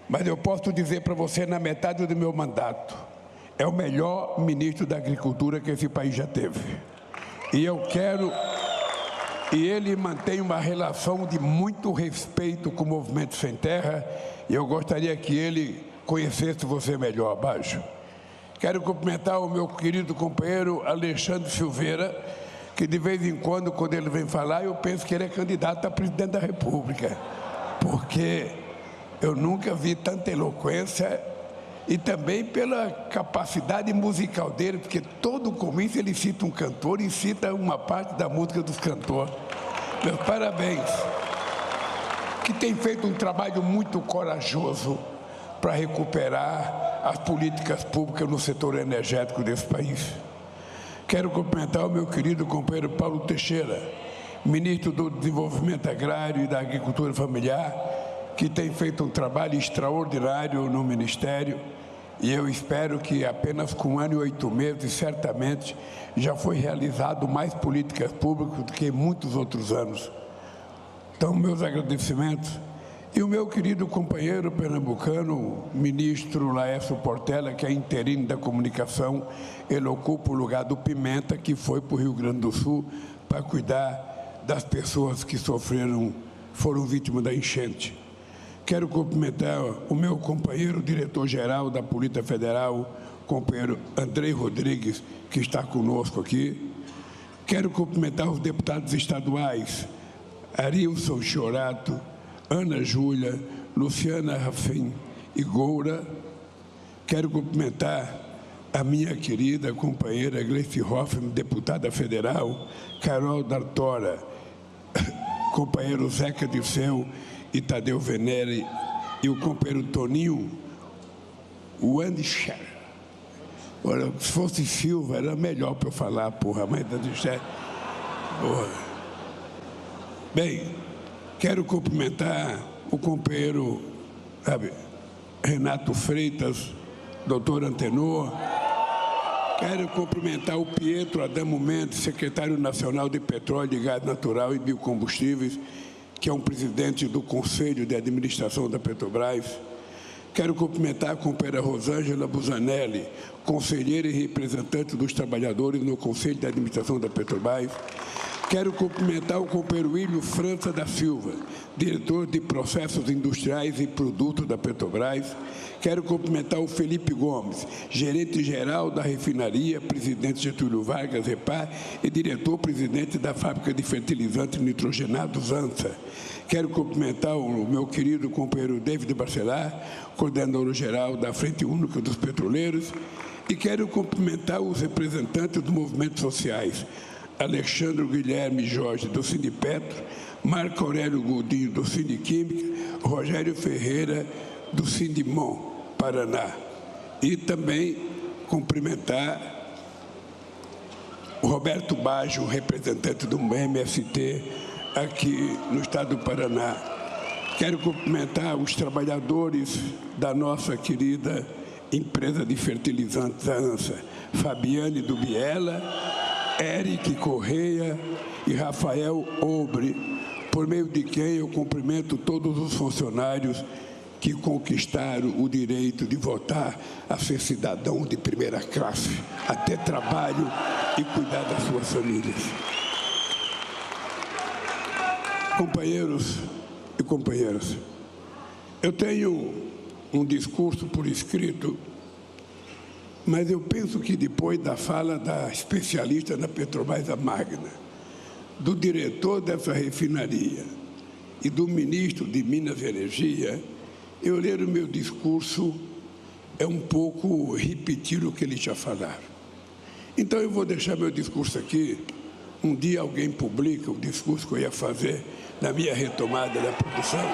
Mas eu posso dizer para você, na metade do meu mandato, é o melhor ministro da Agricultura que esse país já teve. E eu quero... E ele mantém uma relação de muito respeito com o Movimento Sem Terra, e eu gostaria que ele conhecesse você melhor abaixo. Quero cumprimentar o meu querido companheiro Alexandre Silveira, que de vez em quando ele vem falar, eu penso que ele é candidato a presidente da República, porque eu nunca vi tanta eloquência e também pela capacidade musical dele, porque todo comício ele cita um cantor e cita uma parte da música dos cantores. Meus parabéns, que tem feito um trabalho muito corajoso para recuperar as políticas públicas no setor energético desse país. Quero cumprimentar o meu querido companheiro Paulo Teixeira, ministro do Desenvolvimento Agrário e da Agricultura Familiar, que tem feito um trabalho extraordinário no Ministério, e eu espero que apenas com 1 ano e 8 meses, certamente, já foi realizado mais políticas públicas do que em muitos outros anos. Então, meus agradecimentos. E o meu querido companheiro pernambucano, ministro Laércio Portela, que é interino da comunicação, ele ocupa o lugar do Pimenta, que foi para o Rio Grande do Sul para cuidar das pessoas que foram vítimas da enchente. Quero cumprimentar o meu companheiro, diretor-geral da Polícia Federal, companheiro Andrei Rodrigues, que está conosco aqui. Quero cumprimentar os deputados estaduais, Arilson Chorato, Ana Júlia, Luciana Rafim e Goura. Quero cumprimentar a minha querida companheira Gleice Hoffmann, deputada federal, Carol D'Artora, companheiro Zeca Dirceu e Tadeu Venere, e o companheiro Toninho Wandcher. Olha, se fosse Silva, era melhor para eu falar, porra, mas Wandcher. Bem, quero cumprimentar o companheiro, Renato Freitas, doutor Antenor. Quero cumprimentar o Pietro Adamo Mendes, secretário nacional de Petróleo, Gás Natural e Biocombustíveis, que é um presidente do Conselho de Administração da Petrobras. Quero cumprimentar a companheira Rosângela Busanelli, conselheira e representante dos trabalhadores no Conselho de Administração da Petrobras. Quero cumprimentar o companheiro William França da Silva, diretor de Processos Industriais e Produtos da Petrobras. Quero cumprimentar o Felipe Gomes, gerente-geral da refinaria, presidente Getúlio Vargas, Repar, e diretor-presidente da fábrica de fertilizantes nitrogenados, ANSA. Quero cumprimentar o meu querido companheiro David Barcelar, coordenador-geral da Frente Única dos Petroleiros. E quero cumprimentar os representantes dos movimentos sociais, Alexandre Guilherme Jorge, do Sindipetro, Marco Aurélio Godinho, do Sindiquímica, Rogério Ferreira, do Sindimon, Paraná. E também cumprimentar o Roberto Baggio, representante do MST aqui no estado do Paraná. Quero cumprimentar os trabalhadores da nossa querida empresa de fertilizantes, a ANSA, Fabiane Dubiela, Eric Correia e Rafael Obre, por meio de quem eu cumprimento todos os funcionários que conquistaram o direito de votar, a ser cidadão de primeira classe, a ter trabalho e cuidar das suas famílias. Companheiros e companheiras, eu tenho um discurso por escrito, mas eu penso que depois da fala da especialista na Petrobras, a Magna, do diretor dessa refinaria e do ministro de Minas e Energia, eu ler o meu discurso é um pouco repetir o que eles já falaram. Então eu vou deixar meu discurso aqui. Um dia alguém publica o discurso que eu ia fazer na minha retomada da produção.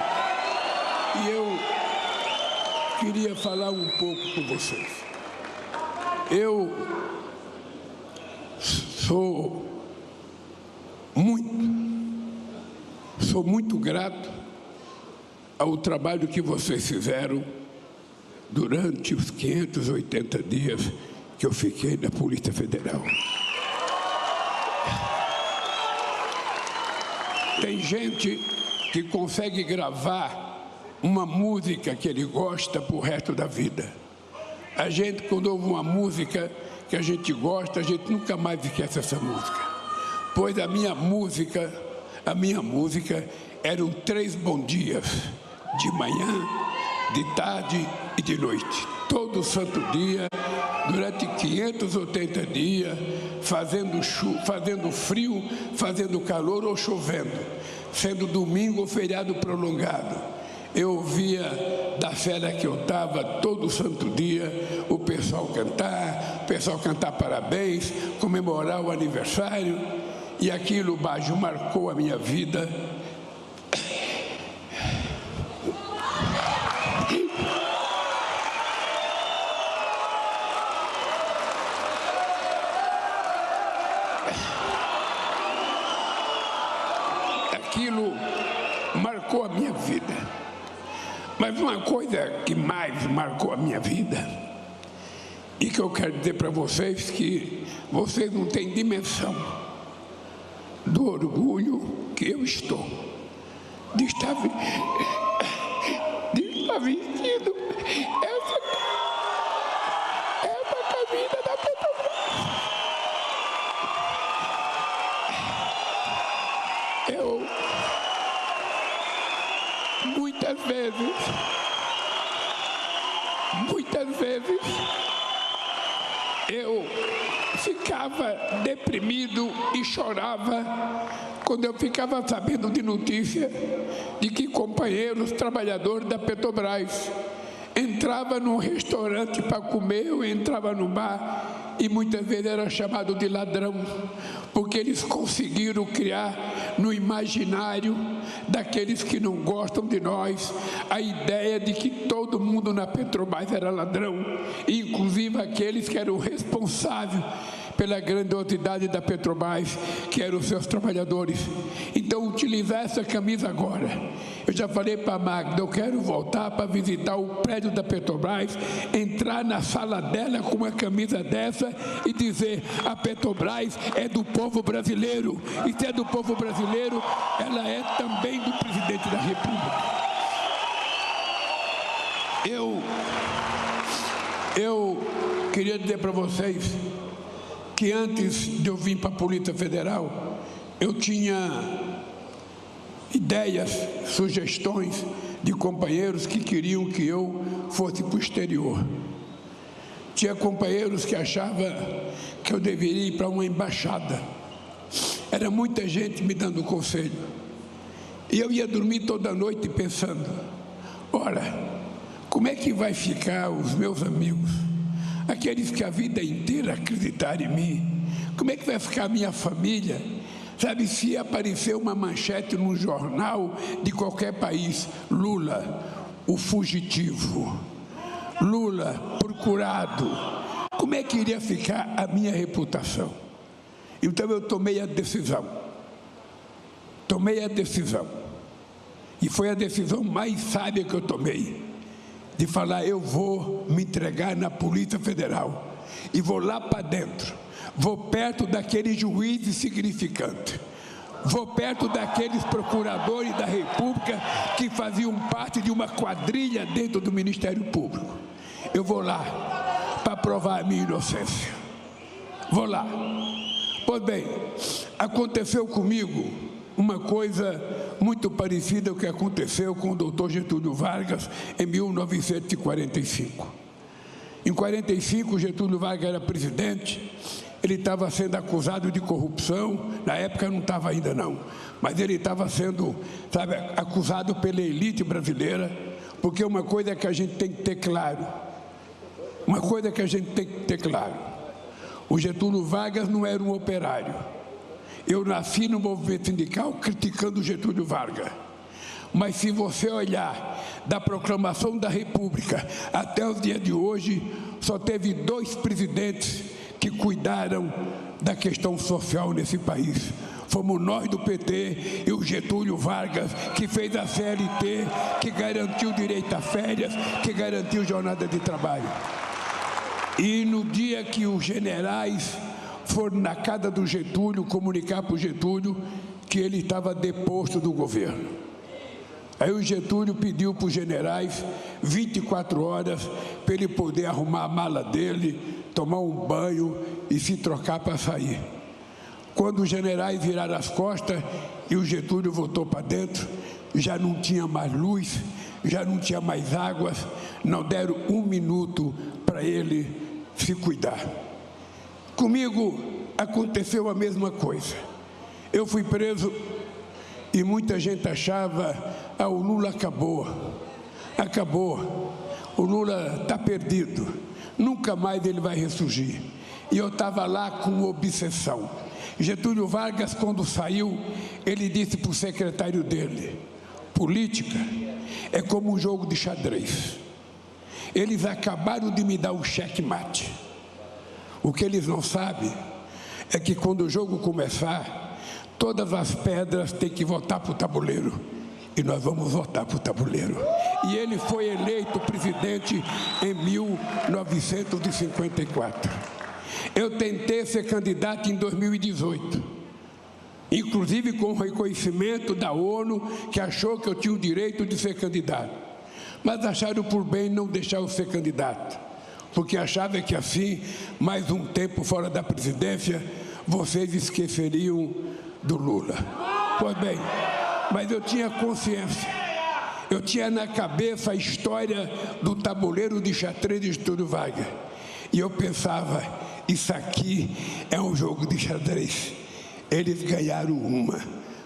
E eu queria falar um pouco com vocês. Eu sou muito grato ao trabalho que vocês fizeram durante os 580 dias que eu fiquei na Polícia Federal. Tem gente que consegue gravar uma música que ele gosta para o resto da vida. A gente, quando ouve uma música que a gente gosta, a gente nunca mais esquece essa música. Pois a minha música eram 3 bom dias, de manhã, de tarde e de noite. Todo santo dia, durante 580 dias, fazendo frio, fazendo calor ou chovendo, sendo domingo ou feriado prolongado. Eu ouvia da férias que eu estava todo santo dia o pessoal cantar parabéns, comemorar o aniversário, e aquilo, Baggio, marcou a minha vida. Aquilo marcou a minha vida. Mas uma coisa que mais marcou a minha vida, e que eu quero dizer para vocês, que vocês não têm dimensão do orgulho que eu estou de estar vestindo essa camisa da Petrobras. Eu muitas vezes eu ficava deprimido e chorava quando eu ficava sabendo de notícia de que companheiros trabalhadores da Petrobras entravam num restaurante para comer, eu entrava no bar e muitas vezes era chamado de ladrão, porque eles conseguiram criar no imaginário daqueles que não gostam de nós a ideia de que todo mundo na Petrobras era ladrão, inclusive aqueles que eram responsáveis pela grandiosidade da Petrobras, que eram os seus trabalhadores. Então, utilizar essa camisa agora. Eu já falei para a Magda, eu quero voltar para visitar o prédio da Petrobras, entrar na sala dela com uma camisa dessa e dizer: a Petrobras é do povo brasileiro. E se é do povo brasileiro, ela é também do presidente da República. Eu queria dizer para vocês que antes de eu vir para a Polícia Federal, eu tinha ideias, sugestões de companheiros que queriam que eu fosse para o exterior. Tinha companheiros que achavam que eu deveria ir para uma embaixada. Era muita gente me dando conselho. E eu ia dormir toda noite pensando: ora, como é que vai ficar os meus amigos? Aqueles que a vida inteira acreditaram em mim, como é que vai ficar a minha família? Sabe, se aparecer uma manchete num jornal de qualquer país: Lula, o fugitivo, Lula, procurado, como é que iria ficar a minha reputação? Então eu tomei a decisão, e foi a decisão mais sábia que eu tomei, de falar: eu vou me entregar na Polícia Federal e vou lá para dentro, vou perto daqueles juízes significantes, vou perto daqueles procuradores da República que faziam parte de uma quadrilha dentro do Ministério Público. Eu vou lá para provar a minha inocência. Vou lá. Pois bem, aconteceu comigo uma coisa muito parecida ao que aconteceu com o doutor Getúlio Vargas em 1945. Em 1945, Getúlio Vargas era presidente, ele estava sendo acusado de corrupção, na época não estava ainda não, mas ele estava sendo, sabe, acusado pela elite brasileira, porque uma coisa que a gente tem que ter claro, o Getúlio Vargas não era um operário. Eu nasci no movimento sindical criticando o Getúlio Vargas. Mas se você olhar da proclamação da República até os dias de hoje, só teve 2 presidentes que cuidaram da questão social nesse país. Fomos nós do PT e o Getúlio Vargas, que fez a CLT, que garantiu direito a férias, que garantiu jornada de trabalho. E no dia que os generais foram na casa do Getúlio comunicar para o Getúlio que ele estava deposto do governo. Aí o Getúlio pediu para os generais 24 horas para ele poder arrumar a mala dele, tomar um banho e se trocar para sair. Quando os generais viraram as costas e o Getúlio voltou para dentro, já não tinha mais luz, já não tinha mais águas, não deram 1 minuto para ele se cuidar. Comigo aconteceu a mesma coisa. Eu fui preso e muita gente achava: o Lula acabou, o Lula está perdido, nunca mais ele vai ressurgir. E eu estava lá com obsessão. Getúlio Vargas, quando saiu, ele disse para o secretário dele: política é como um jogo de xadrez. Eles acabaram de me dar o checkmate. O que eles não sabem é que quando o jogo começar, todas as pedras têm que voltar para o tabuleiro. E nós vamos voltar para o tabuleiro. e ele foi eleito presidente em 1954. Eu tentei ser candidato em 2018, inclusive com reconhecimento da ONU, que achou que eu tinha o direito de ser candidato. Mas acharam por bem não deixar eu ser candidato, porque achavam que assim, mais um tempo fora da presidência, vocês esqueceriam do Lula. Pois bem, mas eu tinha consciência, eu tinha na cabeça a história do tabuleiro de xadrez de Getúlio Vargas, e eu pensava, isso aqui é um jogo de xadrez. Eles ganharam uma,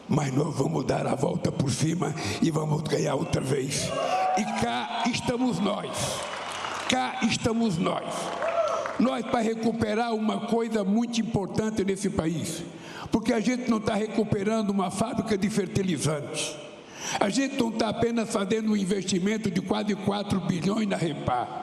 mas nós vamos dar a volta por cima e vamos ganhar outra vez. E cá estamos nós. Cá estamos nós. Nós para recuperar uma coisa muito importante nesse país. Porque a gente não está recuperando uma fábrica de fertilizantes. A gente não está apenas fazendo um investimento de quase 4 bilhões na Repar.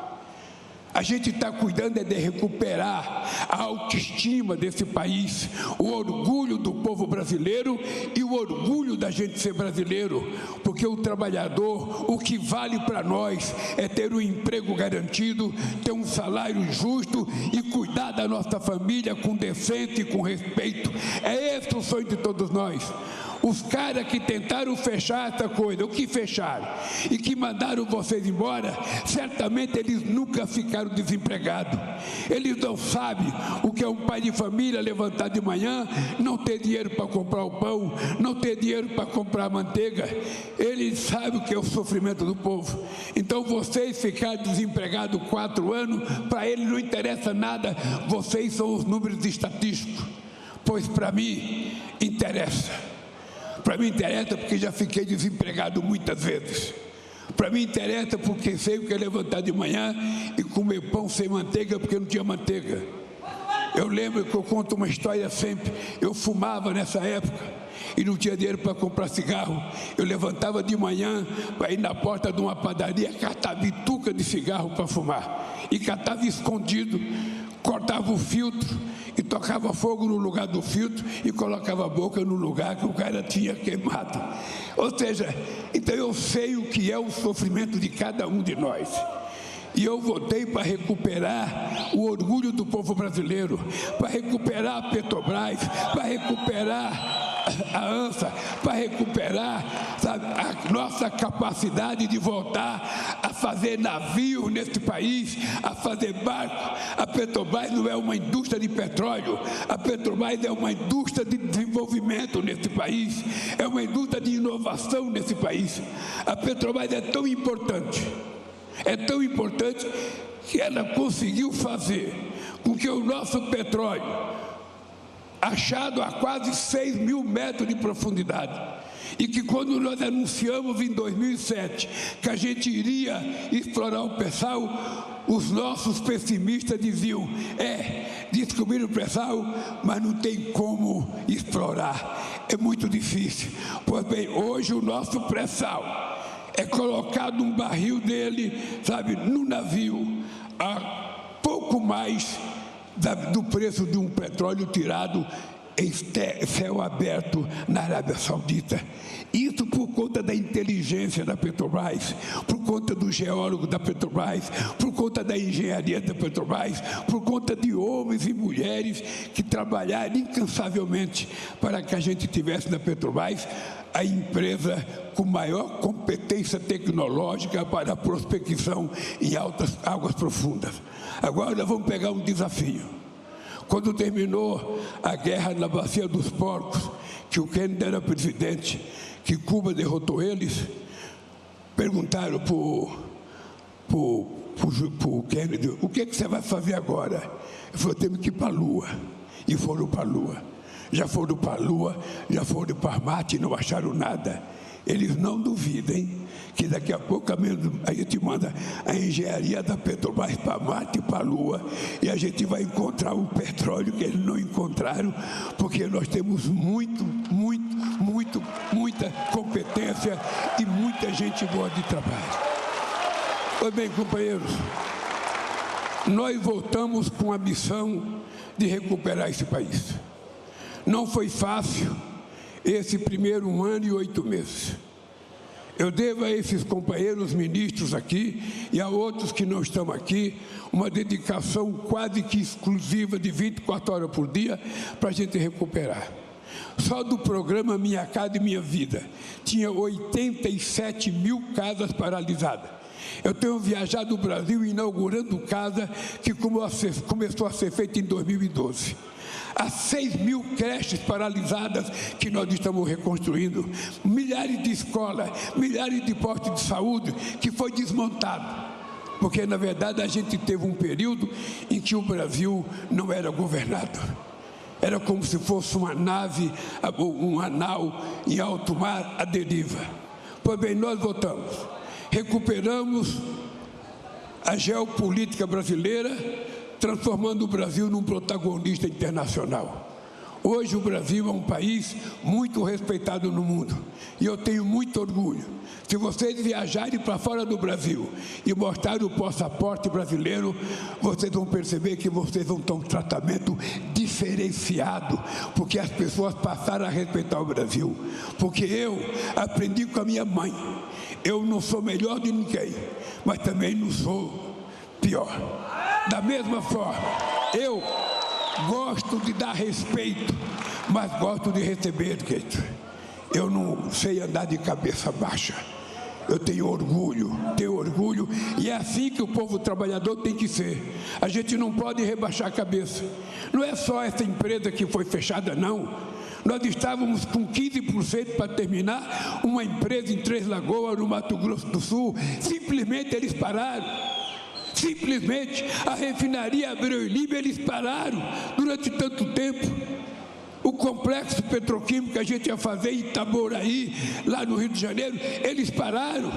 A gente está cuidando de recuperar a autoestima desse país, o orgulho do povo brasileiro e o orgulho da gente ser brasileiro, porque o trabalhador, o que vale para nós é ter um emprego garantido, ter um salário justo e cuidar da nossa família com decência e com respeito. É esse o sonho de todos nós. Os caras que tentaram fechar essa coisa, o que fecharam, e que mandaram vocês embora, certamente eles nunca ficaram desempregados. Eles não sabem o que é um pai de família levantar de manhã, não ter dinheiro para comprar o pão, não ter dinheiro para comprar a manteiga. Eles sabem o que é o sofrimento do povo. Então vocês ficarem desempregados 4 anos, para eles não interessa nada, vocês são os números estatísticos. Pois para mim interessa. Para mim interessa porque já fiquei desempregado muitas vezes. Para mim interessa porque sei o que é levantar de manhã e comer pão sem manteiga porque não tinha manteiga. Eu lembro que eu conto uma história sempre. Eu fumava nessa época e não tinha dinheiro para comprar cigarro. Eu levantava de manhã para ir na porta de uma padaria, catava bituca de cigarro para fumar. E catava escondido, cortava o filtro e tocava fogo no lugar do filtro e colocava a boca no lugar que o cara tinha queimado. Ou seja, então eu sei o que é o sofrimento de cada um de nós. E eu votei para recuperar o orgulho do povo brasileiro, para recuperar a Petrobras, para recuperar a ANSA, para recuperar, sabe, a nossa capacidade de voltar a fazer navio nesse país, a fazer barco. A Petrobras não é uma indústria de petróleo, a Petrobras é uma indústria de desenvolvimento nesse país, é uma indústria de inovação nesse país. A Petrobras é tão importante que ela conseguiu fazer com que o nosso petróleo, achado a quase 6 mil metros de profundidade, e que quando nós anunciamos em 2007 que a gente iria explorar o pré-sal, os nossos pessimistas diziam, descobriram o pré-sal, mas não tem como explorar, é muito difícil. Pois bem, hoje o nosso pré-sal é colocado um barril dele, sabe, no navio, a pouco mais do preço de um petróleo tirado em céu aberto na Arábia Saudita. Isso por conta da inteligência da Petrobras, por conta do geólogo da Petrobras, por conta da engenharia da Petrobras, por conta de homens e mulheres que trabalharam incansavelmente para que a gente tivesse na Petrobras a empresa com maior competência tecnológica para a prospecção em altas águas profundas. Agora nós vamos pegar um desafio. Quando terminou a guerra na Bacia dos Porcos, que o Kennedy era presidente, que Cuba derrotou eles, perguntaram para o Kennedy, o que você vai fazer agora? Ele falou, temos que ir para a Lua. E foram para a Lua. Já foram para a Lua, já foram para Marte e não acharam nada. Eles não duvidem que daqui a pouco a gente manda a engenharia da Petrobras para Marte e para a Lua e a gente vai encontrar o petróleo que eles não encontraram, porque nós temos muita competência e muita gente boa de trabalho. Pois bem, companheiros, nós voltamos com a missão de recuperar esse país. Não foi fácil esse primeiro 1 ano e 8 meses. Eu devo a esses companheiros ministros aqui e a outros que não estão aqui uma dedicação quase que exclusiva de 24 horas por dia para a gente recuperar. Só do programa Minha Casa e Minha Vida tinha 87 mil casas paralisadas. Eu tenho viajado o Brasil inaugurando casa que começou a ser feita em 2012. Há 6 mil creches paralisadas que nós estamos reconstruindo, milhares de escolas, milhares de postos de saúde que foi desmontado. Porque, na verdade, a gente teve um período em que o Brasil não era governado. Era como se fosse uma nave, um nau em alto mar à deriva. Pois bem, nós voltamos, recuperamos a geopolítica brasileira, transformando o Brasil num protagonista internacional. Hoje o Brasil é um país muito respeitado no mundo e eu tenho muito orgulho. Se vocês viajarem para fora do Brasil e mostrarem o passaporte brasileiro, vocês vão perceber que vocês vão ter um tratamento diferenciado, porque as pessoas passaram a respeitar o Brasil. Porque eu aprendi com a minha mãe, eu não sou melhor de ninguém, mas também não sou pior. Da mesma forma, eu gosto de dar respeito, mas gosto de receber respeito. Eu não sei andar de cabeça baixa. Eu tenho orgulho, e é assim que o povo trabalhador tem que ser. A gente não pode rebaixar a cabeça. Não é só essa empresa que foi fechada, não. Nós estávamos com 15% para terminar uma empresa em Três Lagoas, no Mato Grosso do Sul. Simplesmente eles pararam. Simplesmente a refinaria Abreu e Lima, eles pararam durante tanto tempo. O complexo petroquímico que a gente ia fazer em Itaboraí, lá no Rio de Janeiro, eles pararam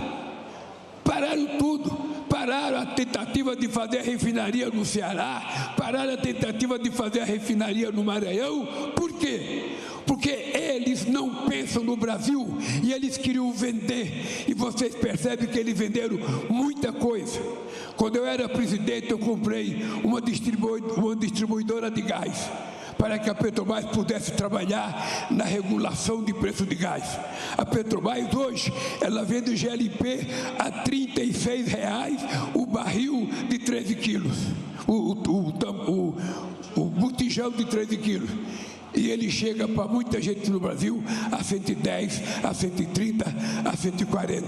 tudo. Pararam a tentativa de fazer a refinaria no Ceará, pararam a tentativa de fazer a refinaria no Maranhão. Por quê? Porque eles não pensam no Brasil e eles queriam vender. E vocês percebem que eles venderam muita coisa. Quando eu era presidente, eu comprei uma distribuidora de gás, para que a Petrobras pudesse trabalhar na regulação de preço de gás. A Petrobras hoje, ela vende GLP a R$ 36 o barril de 13 quilos, o botijão de 13 quilos. E ele chega para muita gente no Brasil a 110, a 130, a 140.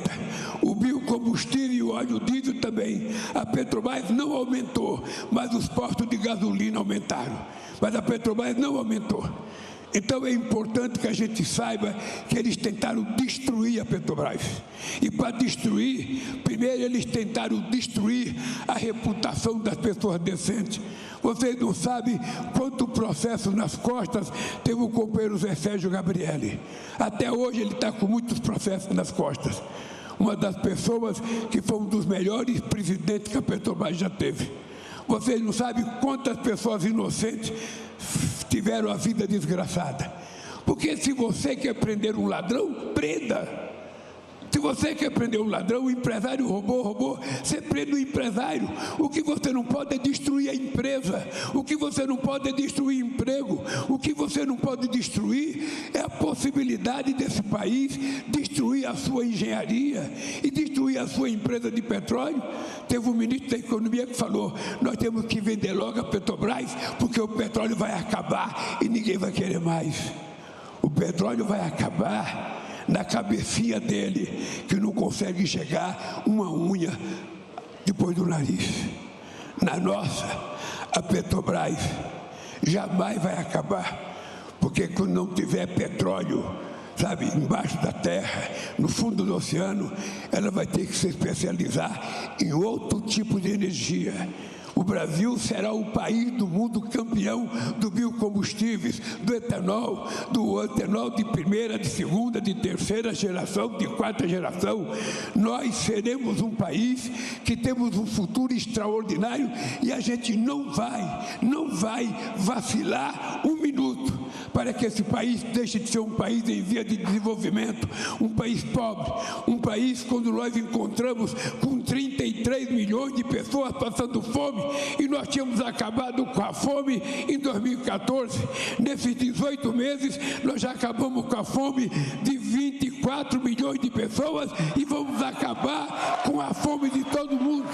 O biocombustível e o óleo diesel também. A Petrobras não aumentou, mas os postos de gasolina aumentaram. Mas a Petrobras não aumentou. Então é importante que a gente saiba que eles tentaram destruir a Petrobras. E para destruir, primeiro eles tentaram destruir a reputação das pessoas decentes. Vocês não sabem quanto processo nas costas teve o companheiro Zé Sérgio Gabrielli. Até hoje ele está com muitos processos nas costas. Uma das pessoas que foi um dos melhores presidentes que a Petrobras já teve. Vocês não sabem quantas pessoas inocentes tiveram a vida desgraçada. Porque se você quer prender um ladrão, prenda. Se você quer prender um ladrão, o empresário roubou, você prende o empresário. O que você não pode é destruir a empresa. O que você não pode é destruir emprego. O que você não pode destruir é a possibilidade desse país destruir a sua engenharia e destruir a sua empresa de petróleo. Teve um ministro da Economia que falou: nós temos que vender logo a Petrobras, porque o petróleo vai acabar e ninguém vai querer mais. O petróleo vai acabar na cabecinha dele, que não consegue enxergar uma unha depois do nariz. Na nossa, a Petrobras jamais vai acabar, porque quando não tiver petróleo, sabe, embaixo da terra, no fundo do oceano, ela vai ter que se especializar em outro tipo de energia. O Brasil será o país do mundo campeão do biocombustíveis, do etanol de primeira, de segunda, de terceira geração, de quarta geração. Nós seremos um país que temos um futuro extraordinário e a gente não vai vacilar um minuto para que esse país deixe de ser um país em via de desenvolvimento, um país pobre, um país quando nós encontramos com 33 milhões de pessoas passando fome, e nós tínhamos acabado com a fome em 2014. Nesses 18 meses, nós já acabamos com a fome de 24 24 milhões de pessoas e vamos acabar com a fome de todo mundo.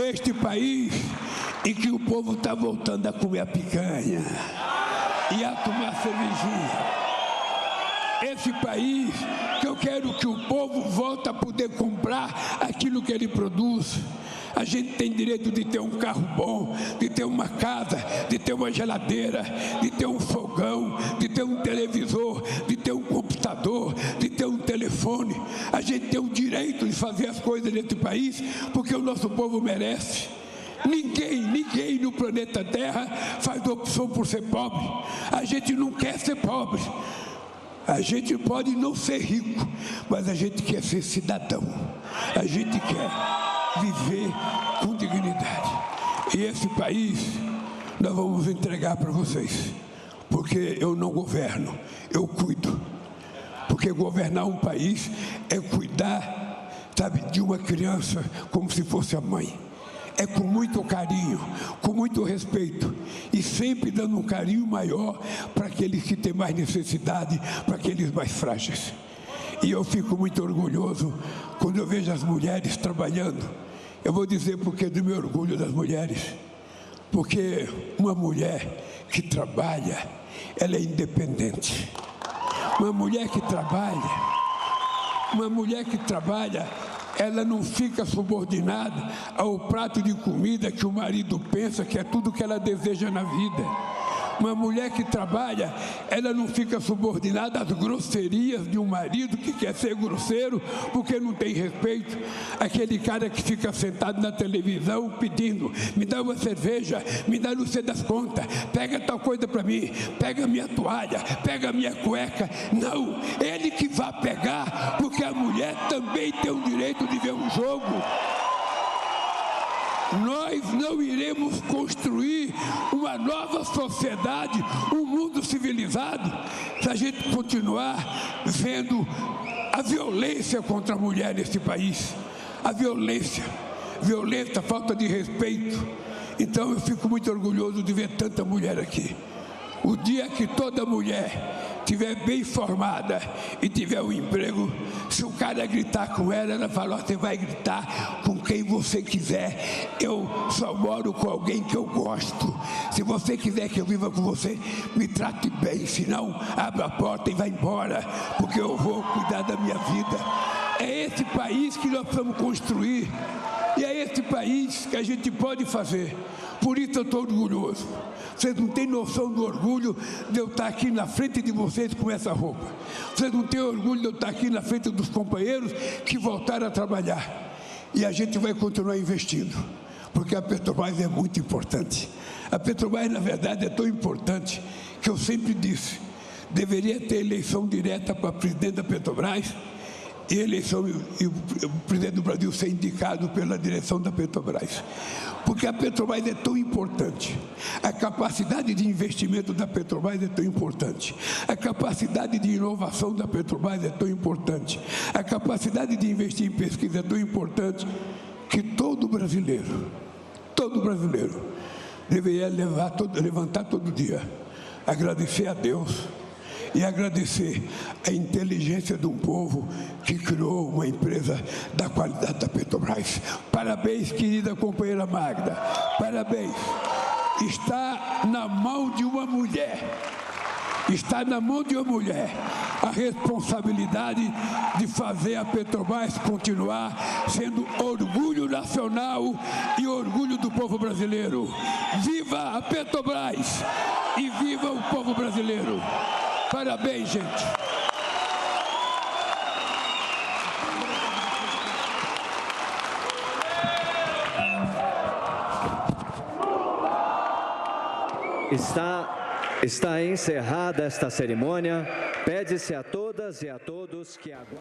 Este país em que o povo está voltando a comer a picanha e a tomar cervejinha. Esse país que eu quero que o povo volte a poder comprar aquilo que ele produz. A gente tem direito de ter um carro bom, de ter uma casa, de ter uma geladeira, de ter um fogão, de ter um televisor, de ter um computador, de ter um telefone. A gente tem o direito de fazer as coisas nesse país porque o nosso povo merece. Ninguém no planeta Terra faz opção por ser pobre. A gente não quer ser pobre. A gente pode não ser rico, mas a gente quer ser cidadão. A gente quer viver com dignidade. E esse país nós vamos entregar para vocês. Porque eu não governo, eu cuido. Porque governar um país é cuidar, sabe, de uma criança como se fosse a mãe. É com muito carinho, com muito respeito e sempre dando um carinho maior para aqueles que têm mais necessidade, para aqueles mais frágeis. E eu fico muito orgulhoso quando eu vejo as mulheres trabalhando. Eu vou dizer porque do meu orgulho das mulheres. Porque uma mulher que trabalha, ela é independente. Uma mulher que trabalha, ela não fica subordinada ao prato de comida que o marido pensa que é tudo que ela deseja na vida. Uma mulher que trabalha, ela não fica subordinada às grosserias de um marido que quer ser grosseiro porque não tem respeito. Aquele cara que fica sentado na televisão pedindo, me dá uma cerveja, me dá não sei das contas, pega tal coisa para mim, pega minha toalha, pega minha cueca. Não, ele que vai pegar, porque a mulher também tem o direito de ver um jogo. Nós não iremos construir uma nova sociedade, um mundo civilizado, se a gente continuar vendo a violência contra a mulher nesse país. A violência, falta de respeito. Então eu fico muito orgulhoso de ver tanta mulher aqui. O dia que toda mulher estiver bem formada e tiver um emprego, se o cara gritar com ela, ela fala, você vai gritar com quem você quiser. Eu só moro com alguém que eu gosto. Se você quiser que eu viva com você, me trate bem. Se não, abra a porta e vai embora, porque eu vou cuidar da minha vida. É esse país que nós precisamos construir. E é esse país que a gente pode fazer. Por isso eu estou orgulhoso. Vocês não têm noção do orgulho de eu estar aqui na frente de vocês com essa roupa. Vocês não têm orgulho de eu estar aqui na frente dos companheiros que voltaram a trabalhar. E a gente vai continuar investindo, porque a Petrobras é muito importante. A Petrobras, na verdade, é tão importante que eu sempre disse, deveria ter eleição direta para presidente da Petrobras e o presidente do Brasil ser indicado pela direção da Petrobras. Porque a Petrobras é tão importante, a capacidade de investimento da Petrobras é tão importante, a capacidade de inovação da Petrobras é tão importante, a capacidade de investir em pesquisa é tão importante, que todo brasileiro deveria levantar todo dia, agradecer a Deus e agradecer a inteligência de um povo que criou uma empresa da qualidade da Petrobras. Parabéns, querida companheira Magda, parabéns. Está na mão de uma mulher, a responsabilidade de fazer a Petrobras continuar sendo orgulho nacional e orgulho do povo brasileiro. Viva a Petrobras e viva o povo brasileiro. Parabéns, gente. Está encerrada esta cerimônia. Pede-se a todas e a todos que aguardem.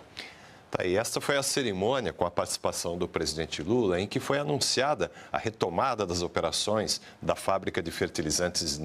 E esta foi a cerimônia com a participação do presidente Lula, em que foi anunciada a retomada das operações da fábrica de fertilizantes